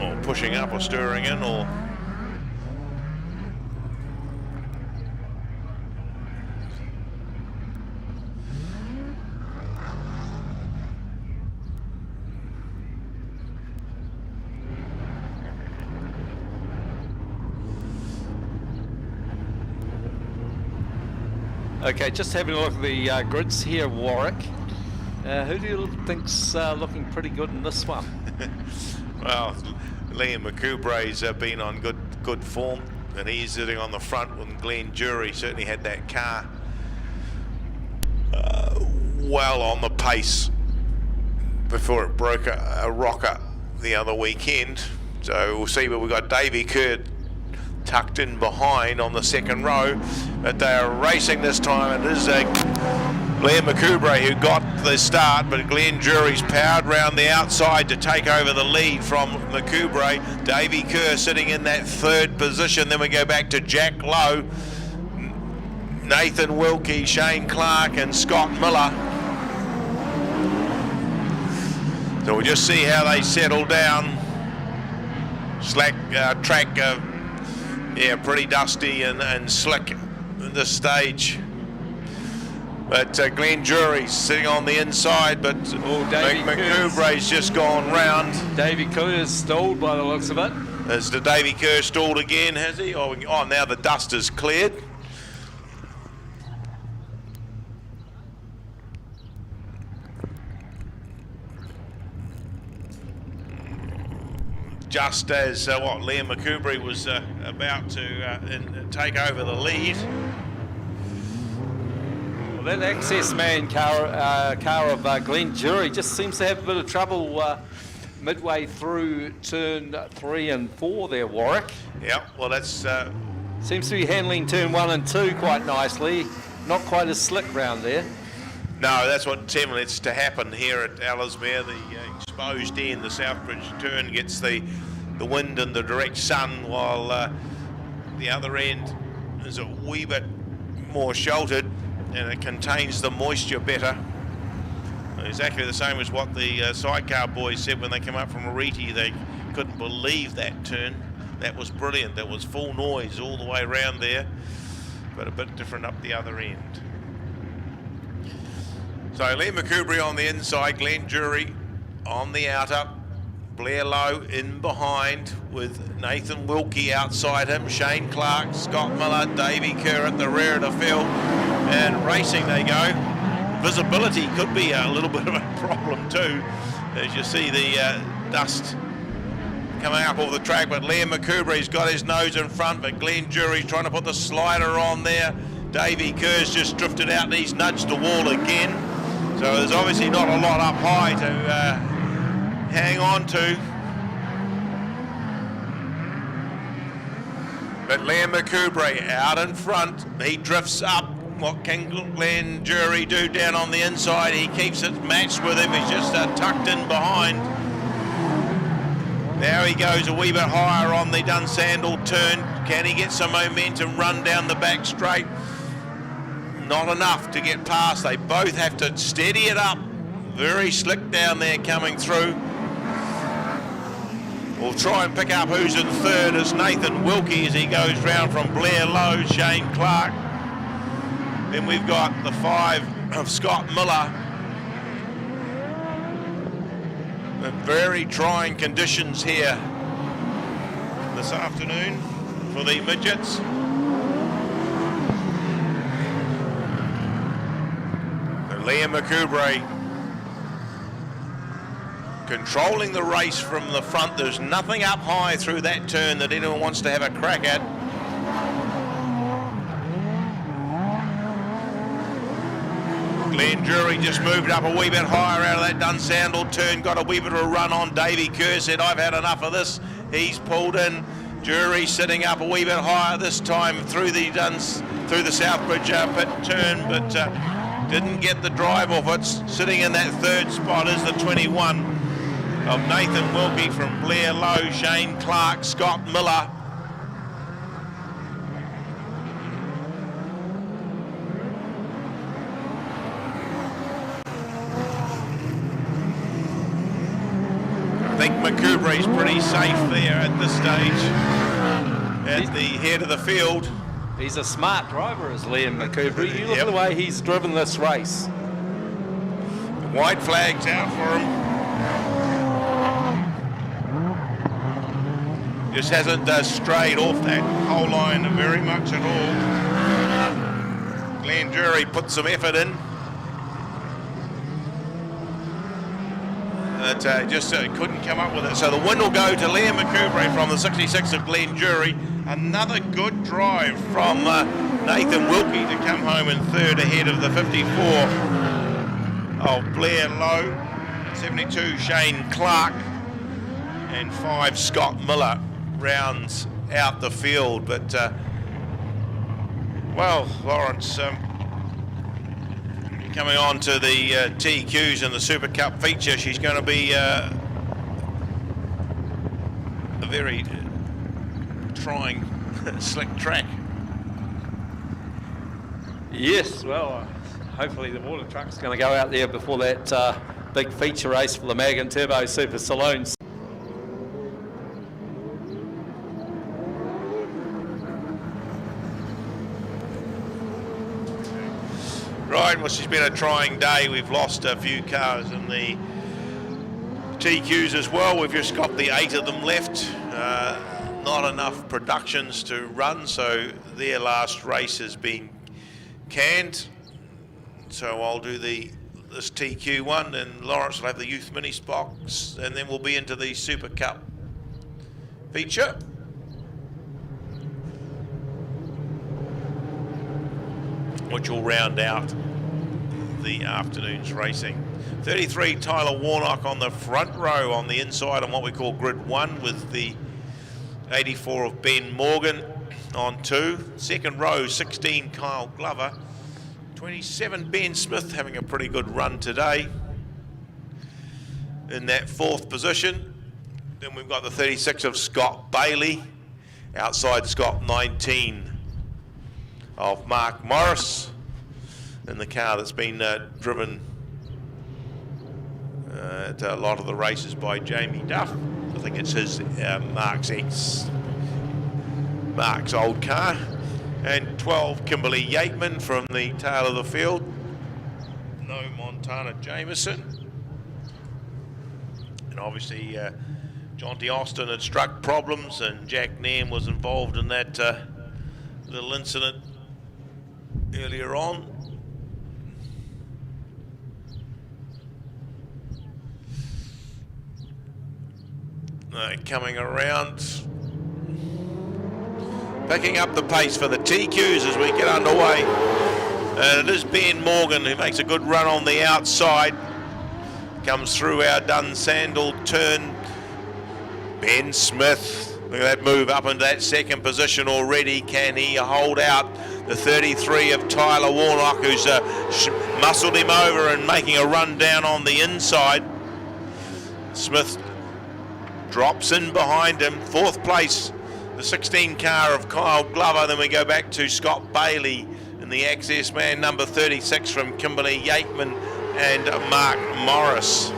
or pushing up or stirring in or Okay, just having a look at the grids here, Warwick. Who do you think's looking pretty good in this one? Well, Liam McCoubrae's been on good form, and he's sitting on the front when Glenn Jury certainly had that car well on the pace before it broke a rocker the other weekend. So we'll see, but we've got Davey Kerr tucked in behind on the second row, but they are racing this time. It is Liam McCoubrae who got the start, but Glenn Jury's powered round the outside to take over the lead from McCoubrae. Davey Kerr sitting in that third position. Then we go back to Jack Lowe, Nathan Wilkie, Shane Clark and Scott Miller. So we'll just see how they settle down. Slack track, yeah, pretty dusty and slick at this stage. But Glenn Jury's sitting on the inside, but McCoubrae's just gone round. Davey Kerr's stalled by the looks of it. Has the Davey Kerr stalled again, has he? Oh, now the dust is cleared. Just as Liam McCoubrae was about to take over the lead. Well, that access man car of Glenn Jury just seems to have a bit of trouble midway through turn 3 and 4 there, Warwick. Yeah, well that's... Seems to be handling turn 1 and 2 quite nicely. Not quite as slick round there. No, that's what it's to happen here at Ellesmere. The exposed end, the Southbridge turn gets the wind and the direct sun, while the other end is a wee bit more sheltered and it contains the moisture better. Exactly the same as what the sidecar boys said when they came up from Ariti. They couldn't believe that turn. That was brilliant. That was full noise all the way around there, but a bit different up the other end. So Liam McCoubrae on the inside, Glenn Jury on the outer, Blair Lowe in behind with Nathan Wilkie outside him, Shane Clark, Scott Miller, Davey Kerr at the rear of the field, and racing they go. Visibility could be a little bit of a problem too, as you see the dust coming up off the track, but Liam McCoubrae's got his nose in front, but Glenn Jury's trying to put the slider on there. Davey Kerr's just drifted out and he's nudged the wall again. So there's obviously not a lot up high to hang on to. But Liam McCoubrae out in front, he drifts up. What can Glenn Jury do down on the inside? He keeps it matched with him, he's just tucked in behind. Now he goes a wee bit higher on the Dunsandel turn. Can he get some momentum, run down the back straight? Not enough to get past. They both have to steady it up. Very slick down there coming through. We'll try and pick up who's in third as Nathan Wilkie as he goes round from Blair Lowe, Shane Clark. Then we've got the 5 of Scott Miller. The very trying conditions here this afternoon for the midgets. Liam McCoubrae controlling the race from the front. There's nothing up high through that turn that anyone wants to have a crack at. Glenn Jury just moved up a wee bit higher out of that Dunsandel turn, got a wee bit of a run on. Davey Kerr said, I've had enough of this. He's pulled in. Jury sitting up a wee bit higher this time through the Southbridge pit turn, but didn't get the drive off it. Sitting in that third spot is the 21 of Nathan Wilkie from Blair Lowe, Shane Clark, Scott Miller. I think McCoubrae's pretty safe there at this stage at the head of the field. He's a smart driver, is Liam McCoubrae. You look at the way he's driven this race. The white flag's out for him. Just hasn't strayed off that whole line very much at all. Glenn Jury put some effort in. But just couldn't come up with it. So the win will go to Liam McCoubre from the 66 of Glenn Jury. Another good drive from Nathan Wilkie to come home in third ahead of the 54 of Blair Lowe, 72 Shane Clark, and 5 Scott Miller rounds out the field. But well, Lawrence, coming on to the TQs in the Super Cup feature, she's going to be a very trying slick track. Yes, well, hopefully the water truck's going to go out there before that big feature race for the Mag and Turbo Super Saloons. Right, well, she's been a trying day. We've lost a few cars in the TQs as well. We've just got the 8 of them left. Not enough productions to run, so their last race has been canned. So I'll do this TQ one, and Lawrence will have the Youth Mini box, and then we'll be into the Super Cup feature. Which will round out the afternoon's racing. 33 Tyler Warnock on the front row on the inside on what we call grid 1, with the 84 of Ben Morgan on 2. Second row, 16 Kyle Glover. 27 Ben Smith having a pretty good run today in that 4th position. Then we've got the 36 of Scott Bailey. Outside Scott, 19 of Mark Morris in the car that's been driven at a lot of the races by Jamie Duff. I think it's his Mark's old car. And 12 Kimberly Yateman from the tail of the field. No Montana Jameson. And obviously Jonty Austin had struck problems, and Jack Nairn was involved in that little incident earlier on. Coming around, picking up the pace for the TQs as we get underway. And it is Ben Morgan who makes a good run on the outside. Comes through our Dunsandel turn. Ben Smith, look at that move up into that 2nd position already. Can he hold out? The 33 of Tyler Warnock, who's muscled him over and making a run down on the inside. Smith drops in behind him. 4th place, the 16 car of Kyle Glover. Then we go back to Scott Bailey in the access man, number 36 from Kimberly Yateman and Mark Morris.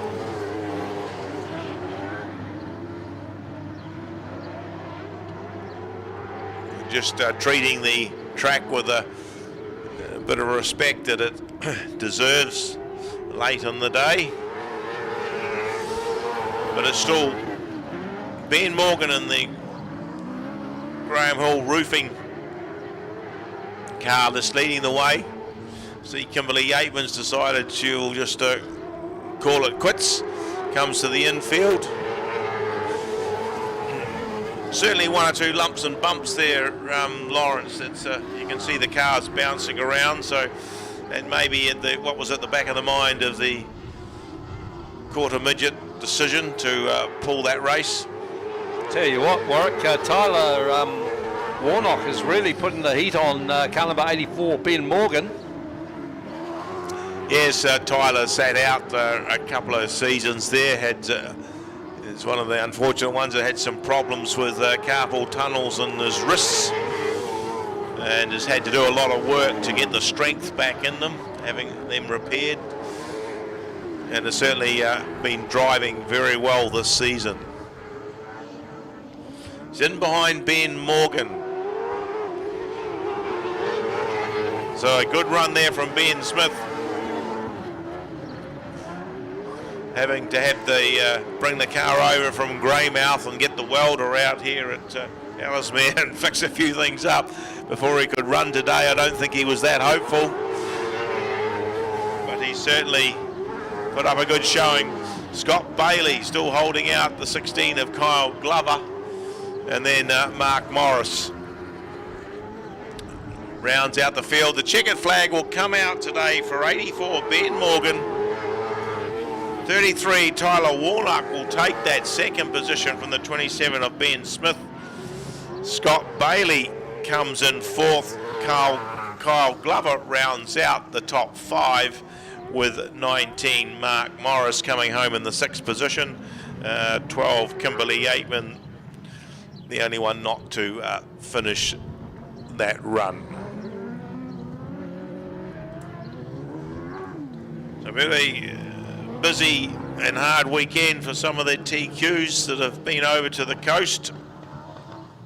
Just treating the track with a bit of respect that it deserves late in the day. But it's still Ben Morgan in the Graham Hall roofing car that's leading the way. See, Kimberly Yateman's decided she'll just call it quits. Comes to the infield. Certainly 1 or 2 lumps and bumps there, Lawrence. It's you can see the cars bouncing around, so that may be what was at the back of the mind of the quarter midget decision to pull that race. Tell you what, Warwick, Tyler Warnock is really putting the heat on car number 84, Ben Morgan. Yes, Tyler sat out a couple of seasons there. It's one of the unfortunate ones that had some problems with carpal tunnels in his wrists, and has had to do a lot of work to get the strength back in them, having them repaired, and has certainly been driving very well this season. He's in behind Ben Morgan. So a good run there from Ben Smith. Having to have bring the car over from Greymouth and get the welder out here at Ellesmere and fix a few things up before he could run today. I don't think he was that hopeful, but he certainly put up a good showing. Scott Bailey still holding out the 16 of Kyle Glover, and then Mark Morris rounds out the field. The checkered flag will come out today for 84 Ben Morgan. 33 Tyler Warnock will take that second position from the 27 of Ben Smith. Scott Bailey comes in fourth. Kyle Glover rounds out the top five with 19 Mark Morris coming home in the sixth position. 12 Kimberly Yateman, the only one not to finish that run. So very busy and hard weekend for some of the TQs that have been over to the coast.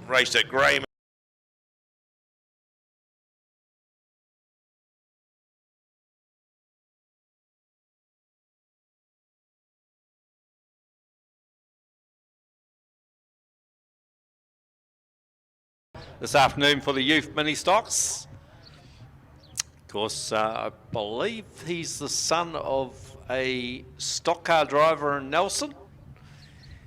Raced at Grey. This afternoon for the youth mini stocks. Of course, I believe he's the son of a stock car driver in Nelson.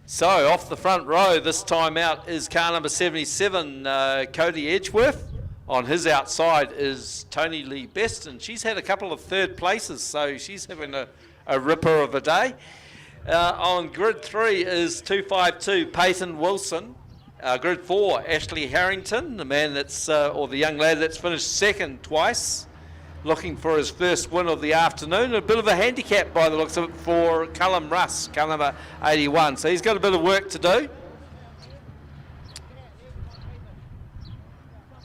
So off the front row this time out is car number 77, Cody Edgeworth. On his outside is Tony Lee Best, and she's had a couple of third places, so she's having a ripper of a day. On grid 3 is 252 Peyton Wilson. Grid 4, Ashley Harrington, the man that's, or the young lad that's finished second twice, looking for his first win of the afternoon. A bit of a handicap by the looks of it for Callum Russ, car number 81. So he's got a bit of work to do.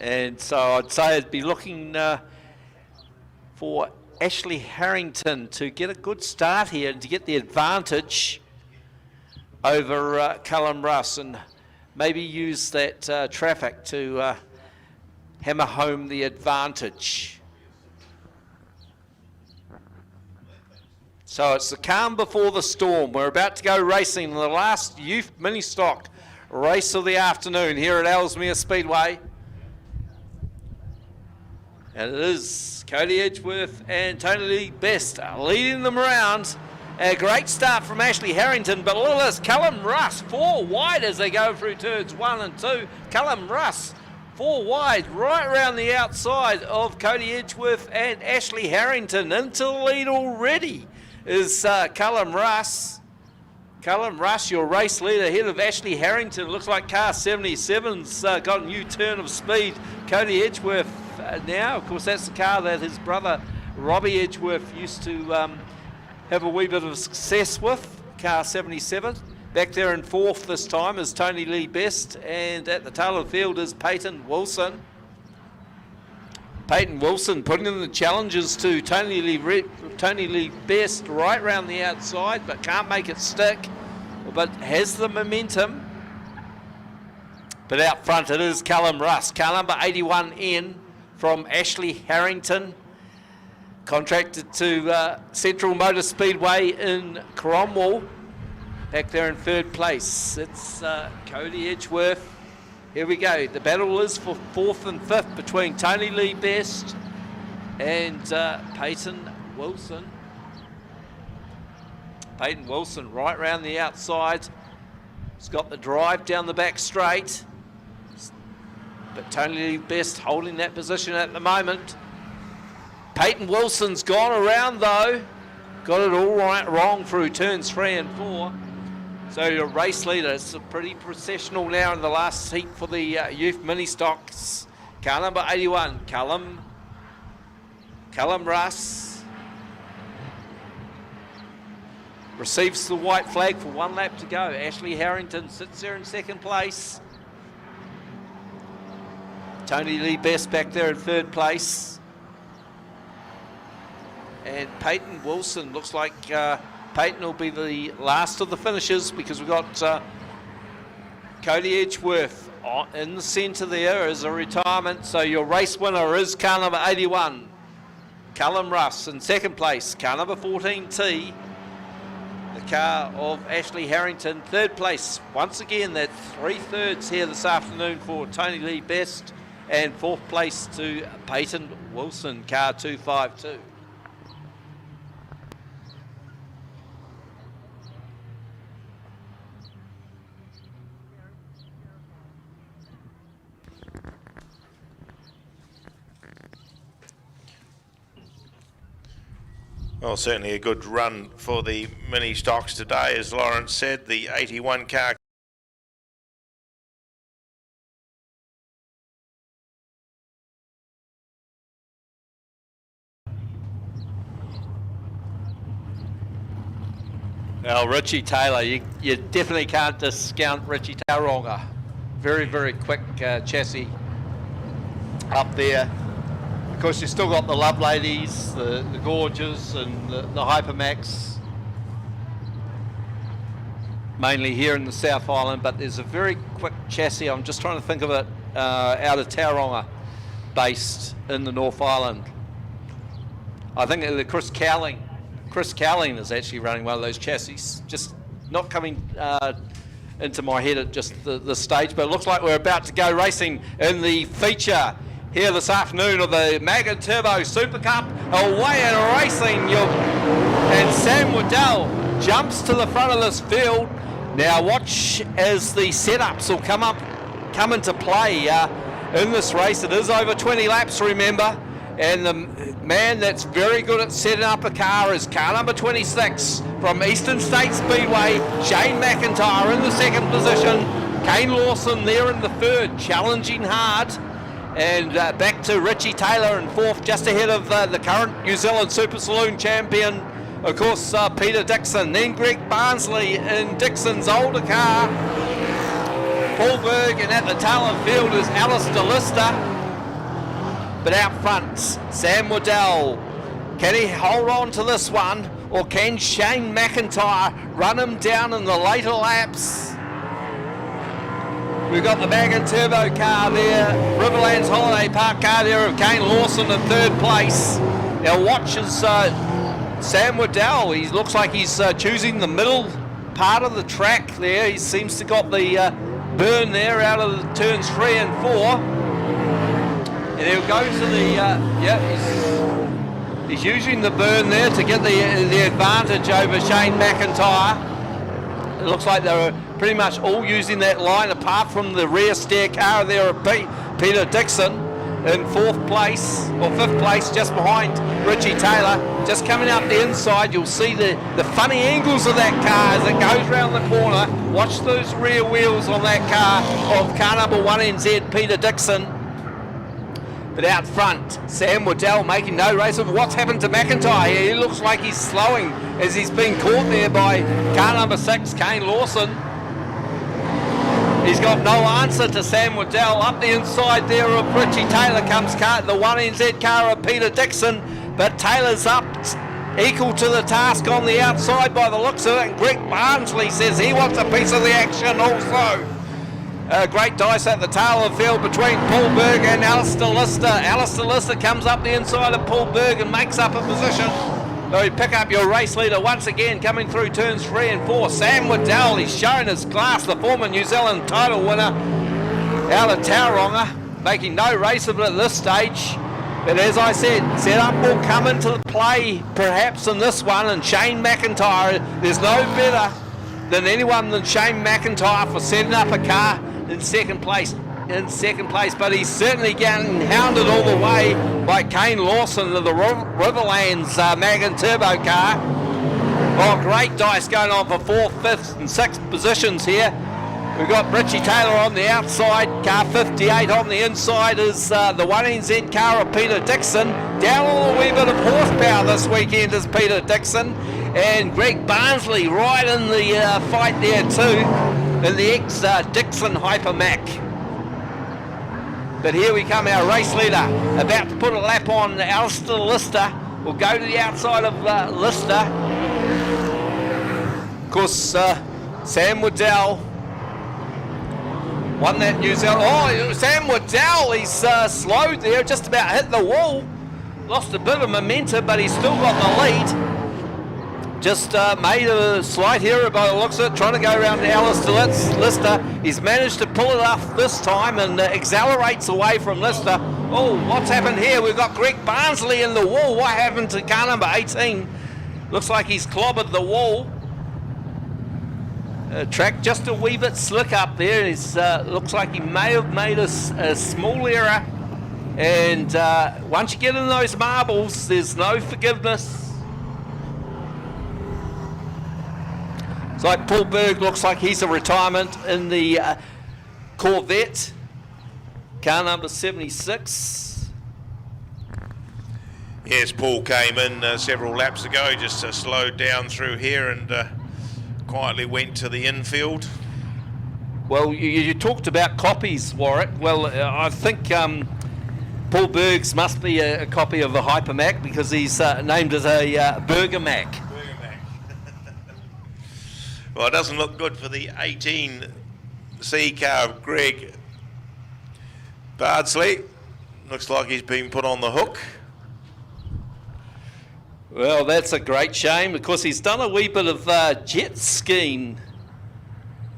And so I'd say I'd be looking for Ashley Harrington to get a good start here and to get the advantage over Callum Russ, and maybe use that traffic to hammer home the advantage. So it's the calm before the storm. We're about to go racing in the last youth mini stock race of the afternoon here at Ellesmere Speedway. And it is Cody Edgeworth and Tony Lee Best leading them around. A great start from Ashley Harrington, but look at this, Callum Russ, 4 wide as they go through turns 1 and 2. Callum Russ, 4 wide, right around the outside of Cody Edgeworth and Ashley Harrington. Into the lead already is Callum Russ. Callum Russ, your race leader, ahead of Ashley Harrington. Looks like car 77's got a new turn of speed. Cody Edgeworth now, of course, that's the car that his brother Robbie Edgeworth used to have a wee bit of success with, car 77. Back there in fourth this time is Tony Lee Best, and at the tail of the field is Peyton Wilson. Peyton Wilson putting in the challenges to Tony Lee Best right round the outside, but can't make it stick, but has the momentum. But out front it is Callum Russ, car number 81N from Ashley Harrington. Contracted to Central Motor Speedway in Cromwell. Back there in third place, it's Cody Edgeworth. Here we go. The battle is for fourth and fifth between Tony Lee Best and Peyton Wilson. Peyton Wilson right round the outside. He's got the drive down the back straight. But Tony Lee Best holding that position at the moment. Peyton Wilson's gone around though. Got it all wrong through turns 3 and 4. So your race leader is pretty processional now in the last heat for the youth mini stocks. Car number 81, Callum Russ. Receives the white flag for 1 lap to go. Ashley Harrington sits there in second place. Tony Lee Best back there in third place. And Peyton Wilson, looks like Peyton will be the last of the finishers, because we've got Cody Edgeworth in the centre there as a retirement. So your race winner is car number 81, Callum Russ. In second place, car number 14T, the car of Ashley Harrington. Third place, once again, that's 3/3 here this afternoon for Tony Lee Best. And fourth place to Peyton Wilson, car 252. Well, certainly a good run for the mini stocks today, as Lawrence said. The 81 car. Well, Richie Taylor, you definitely can't discount Richie Tauranga. Very, very quick chassis up there. Of course, you've still got the Love Ladies, the Gorges, and the Hypermax, mainly here in the South Island, but there's a very quick chassis. I'm just trying to think of it out of Tauranga, based in the North Island. I think the Chris Cowling is actually running one of those chassis. Just not coming into my head at just the stage, but it looks like we're about to go racing in the feature here this afternoon of the Mega Turbo Super Cup. Away and racing, and Sam Waddell jumps to the front of this field. Now watch as the setups will come into play in this race. It is over 20 laps, remember, and the man that's very good at setting up a car is car number 26 from Eastern State Speedway, Shane McIntyre in the second position, Kane Lawson there in the third, challenging hard. And back to Richie Taylor in fourth, just ahead of the current New Zealand Super Saloon champion, of course, Peter Dixon. Then Greg Barnsley in Dixon's older car. Paul Berg, and at the tail of the field is Alistair Lister. But out front, Sam Waddell. Can he hold on to this one, or can Shane McIntyre run him down in the later laps? We've got the Mag & Turbo car there, Riverlands Holiday Park car there of Kane Lawson in third place. Now watch as Sam Waddell, he looks like he's choosing the middle part of the track there. He seems to got the burn there out of the turns 3 and 4. And he'll go to the, he's using the burn there to get the advantage over Shane McIntyre. It looks like they're pretty much all using that line, apart from the rear stair car there of Peter Dixon in fourth place, or fifth place, just behind Richie Taylor. Just coming up the inside, you'll see the funny angles of that car as it goes round the corner. Watch those rear wheels on that car of car number 1NZ, Peter Dixon. But out front, Sam Waddell making no race of what's happened to McIntyre here. He looks like he's slowing as he's been caught there by car number 6, Kane Lawson. He's got no answer to Sam Waddell. Up the inside there of Richie Taylor comes the 1NZ car of Peter Dixon, but Taylor's up equal to the task on the outside by the looks of it, and Greg Barnsley says he wants a piece of the action also. Great dice at the tail of the field between Paul Berg and Alistair Lister. Alistair Lister comes up the inside of Paul Berg and makes up a position. So you pick up your race leader once again, coming through turns 3 and 4. Sam Waddell, he's shown his class, the former New Zealand title winner out of Tauranga, making no race of it at this stage. But as I said, setup will come into play perhaps in this one, and Shane McIntyre, there's no better than anyone than Shane McIntyre for setting up a car in second place, but he's certainly getting hounded all the way by Kane Lawson of the Riverlands Mag & Turbo car. Oh, great dice going on for 4th, 5th and 6th positions here. We've got Richie Taylor on the outside, car 58 on the inside is the 1NZ car of Peter Dixon. Down a wee bit of horsepower this weekend is Peter Dixon, and Greg Barnsley right in the fight there too, in the ex-Dixon Hypermac. But here we come, our race leader, about to put a lap on Alistair Lister. We'll go to the outside of Lister. Of course, Sam Waddell won that New Zealand. Oh, Sam Waddell, he's slowed there, just about hit the wall. Lost a bit of momentum, but he's still got the lead. just made a slight error by the looks of it, trying to go around Lister. He's managed to pull it off this time and accelerates away from Lister. Oh, what's happened here? We've got Greg Barnsley in the wall. What happened to car number 18? Looks like he's clobbered the wall. Track just a wee bit slick up there. Looks like he may have made a small error. And once you get in those marbles, there's no forgiveness. It's like Paul Berg looks like he's a retirement in the Corvette, car number 76. Yes, Paul came in several laps ago, just slowed down through here and quietly went to the infield. Well, you talked about copies, Warwick. Well, I think Paul Berg's must be a copy of a Hypermac because he's named as a Burger Mac. Well, it doesn't look good for the 18C car of Greg Bardsley. Looks like he's been put on the hook. Well, that's a great shame because he's done a wee bit of jet skiing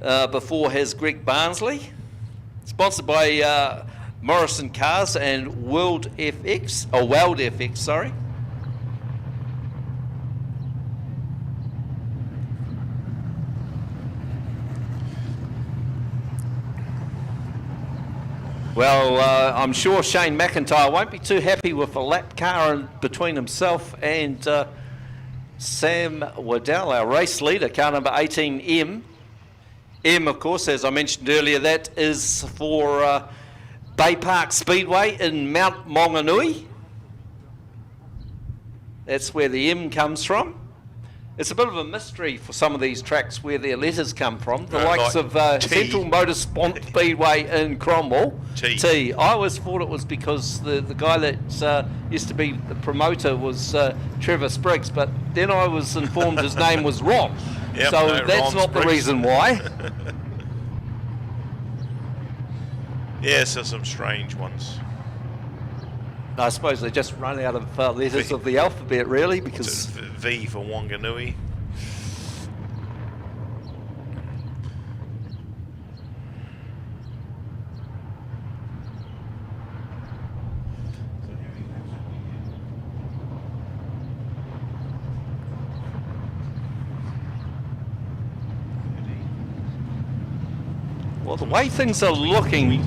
before, has Greg Barnsley. Sponsored by Morrison Cars and Weld FX, sorry. Well, I'm sure Shane McIntyre won't be too happy with a lap car in between himself and Sam Waddell, our race leader, car number 18M. M, of course, as I mentioned earlier, that is for Bay Park Speedway in Mount Maunganui. That's where the M comes from. It's a bit of a mystery for some of these tracks where their letters come from. The likes of Central Motorsport Speedway in Cromwell. T. I always thought it was because the guy that used to be the promoter was Trevor Spriggs, but then I was informed his name was Ron. Yep, So no, that's Ron not Spriggs. the reason why. Yes, there's some strange ones. I suppose they just run out of letters of the alphabet, really, because... V for Wanganui. Well, the way things are looking...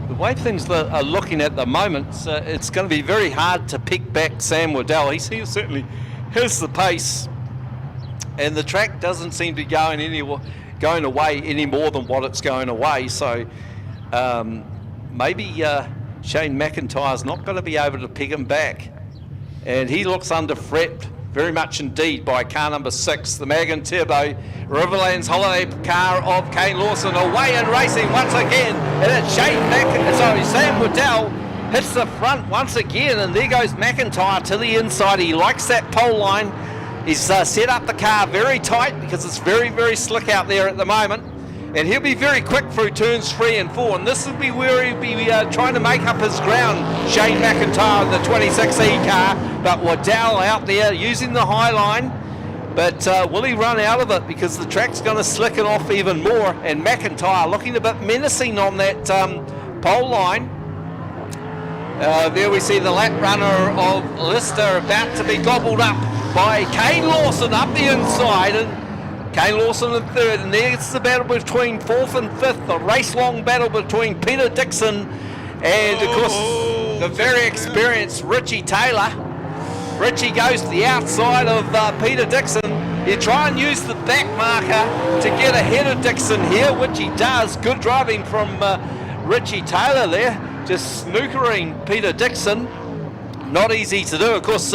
The way things are looking at the moment, it's going to be very hard to pick back Sam Waddell. He certainly has the pace, and the track doesn't seem to be going away any more than what it's going away. So maybe Shane McIntyre's not going to be able to pick him back, and he looks under threat very much indeed by car number 6, the Magan Turbo Riverlands holiday car of Kane Lawson, away and racing once again, and it's Sam Waddell hits the front once again, and there goes McIntyre to the inside. He likes that pole line. He's set up the car very tight because it's very, very slick out there at the moment, and he'll be very quick through turns 3 and 4, and this will be where he'll be trying to make up his ground, Shane McIntyre in the 26E car, but Waddell out there using the high line. But will he run out of it, because the track's going to slick it off even more, and McIntyre looking a bit menacing on that pole line. There we see the lap runner of Lister about to be gobbled up by Kane Lawson up the inside, and Kane Lawson in third, and there's the battle between 4th and 5th, the race-long battle between Peter Dixon and, of course, the very experienced Richie Taylor. Richie goes to the outside of Peter Dixon. You try and use the back marker to get ahead of Dixon here, which he does. Good driving from Richie Taylor there, just snookering Peter Dixon. Not easy to do. Of course,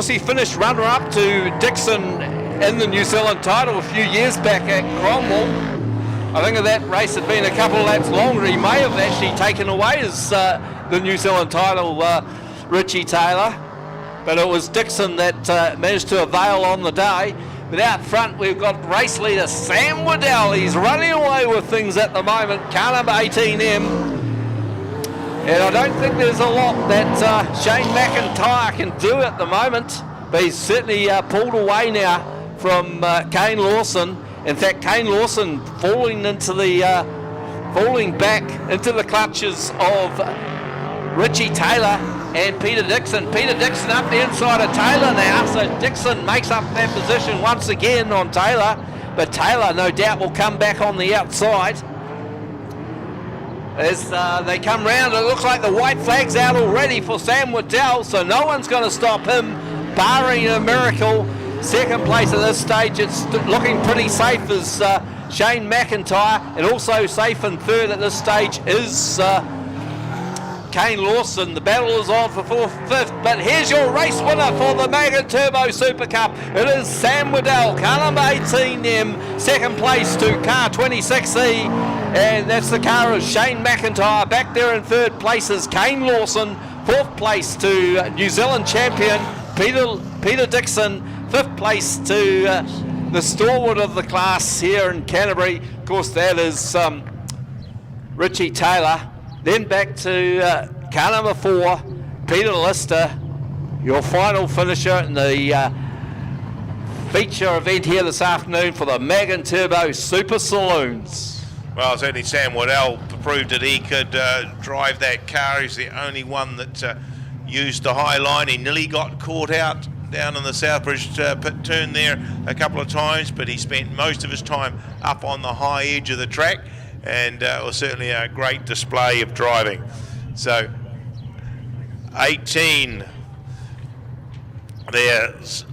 he finished runner-up to Dixon in the New Zealand title a few years back at Cromwell. I think if that race had been a couple of laps longer, he may have actually taken away the New Zealand title, Richie Taylor. But it was Dixon that managed to avail on the day. But out front, we've got race leader Sam Waddell. He's running away with things at the moment, car number 18M. And I don't think there's a lot that Shane McIntyre can do at the moment. but he's certainly pulled away now from Kane Lawson. In fact, Kane Lawson falling back into the clutches of Richie Taylor and Peter Dixon. Peter Dixon up the inside of Taylor now, so Dixon makes up that position once again on Taylor, but Taylor no doubt will come back on the outside. As they come round, it looks like the white flag's out already for Sam Waddell, so no one's going to stop him, barring a miracle. Second place at this stage, it's looking pretty safe as Shane McIntyre, and also safe in third at this stage is Kane Lawson. The battle is on for fourth, fifth, but here's your race winner for the Mega Turbo Super Cup. It is Sam Waddell, car number 18M, second place to car 26E, and that's the car of Shane McIntyre. Back there in third place is Kane Lawson, fourth place to New Zealand champion Peter Dixon, fifth place to the stalwart of the class here in Canterbury. Of course, that is Richie Taylor. Then back to car number 4, Peter Lister, your final finisher in the feature event here this afternoon for the Mag & Turbo Super Saloons. Well, certainly Sam Waddell proved that he could drive that car. He's the only one that used the high line. He nearly got caught out down in the Southbridge pit turn there a couple of times, but he spent most of his time up on the high edge of the track, and it was certainly a great display of driving. So 18 there's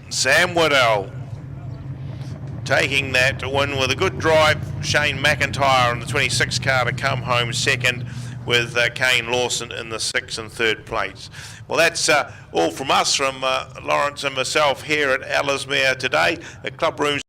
Sam Waddell taking that to win with a good drive. Shane McIntyre on the 26 car to come home second, with Kane Lawson in the 6th and 3rd place. Well, that's all from us, from Lawrence and myself here at Ellesmere today. The club rooms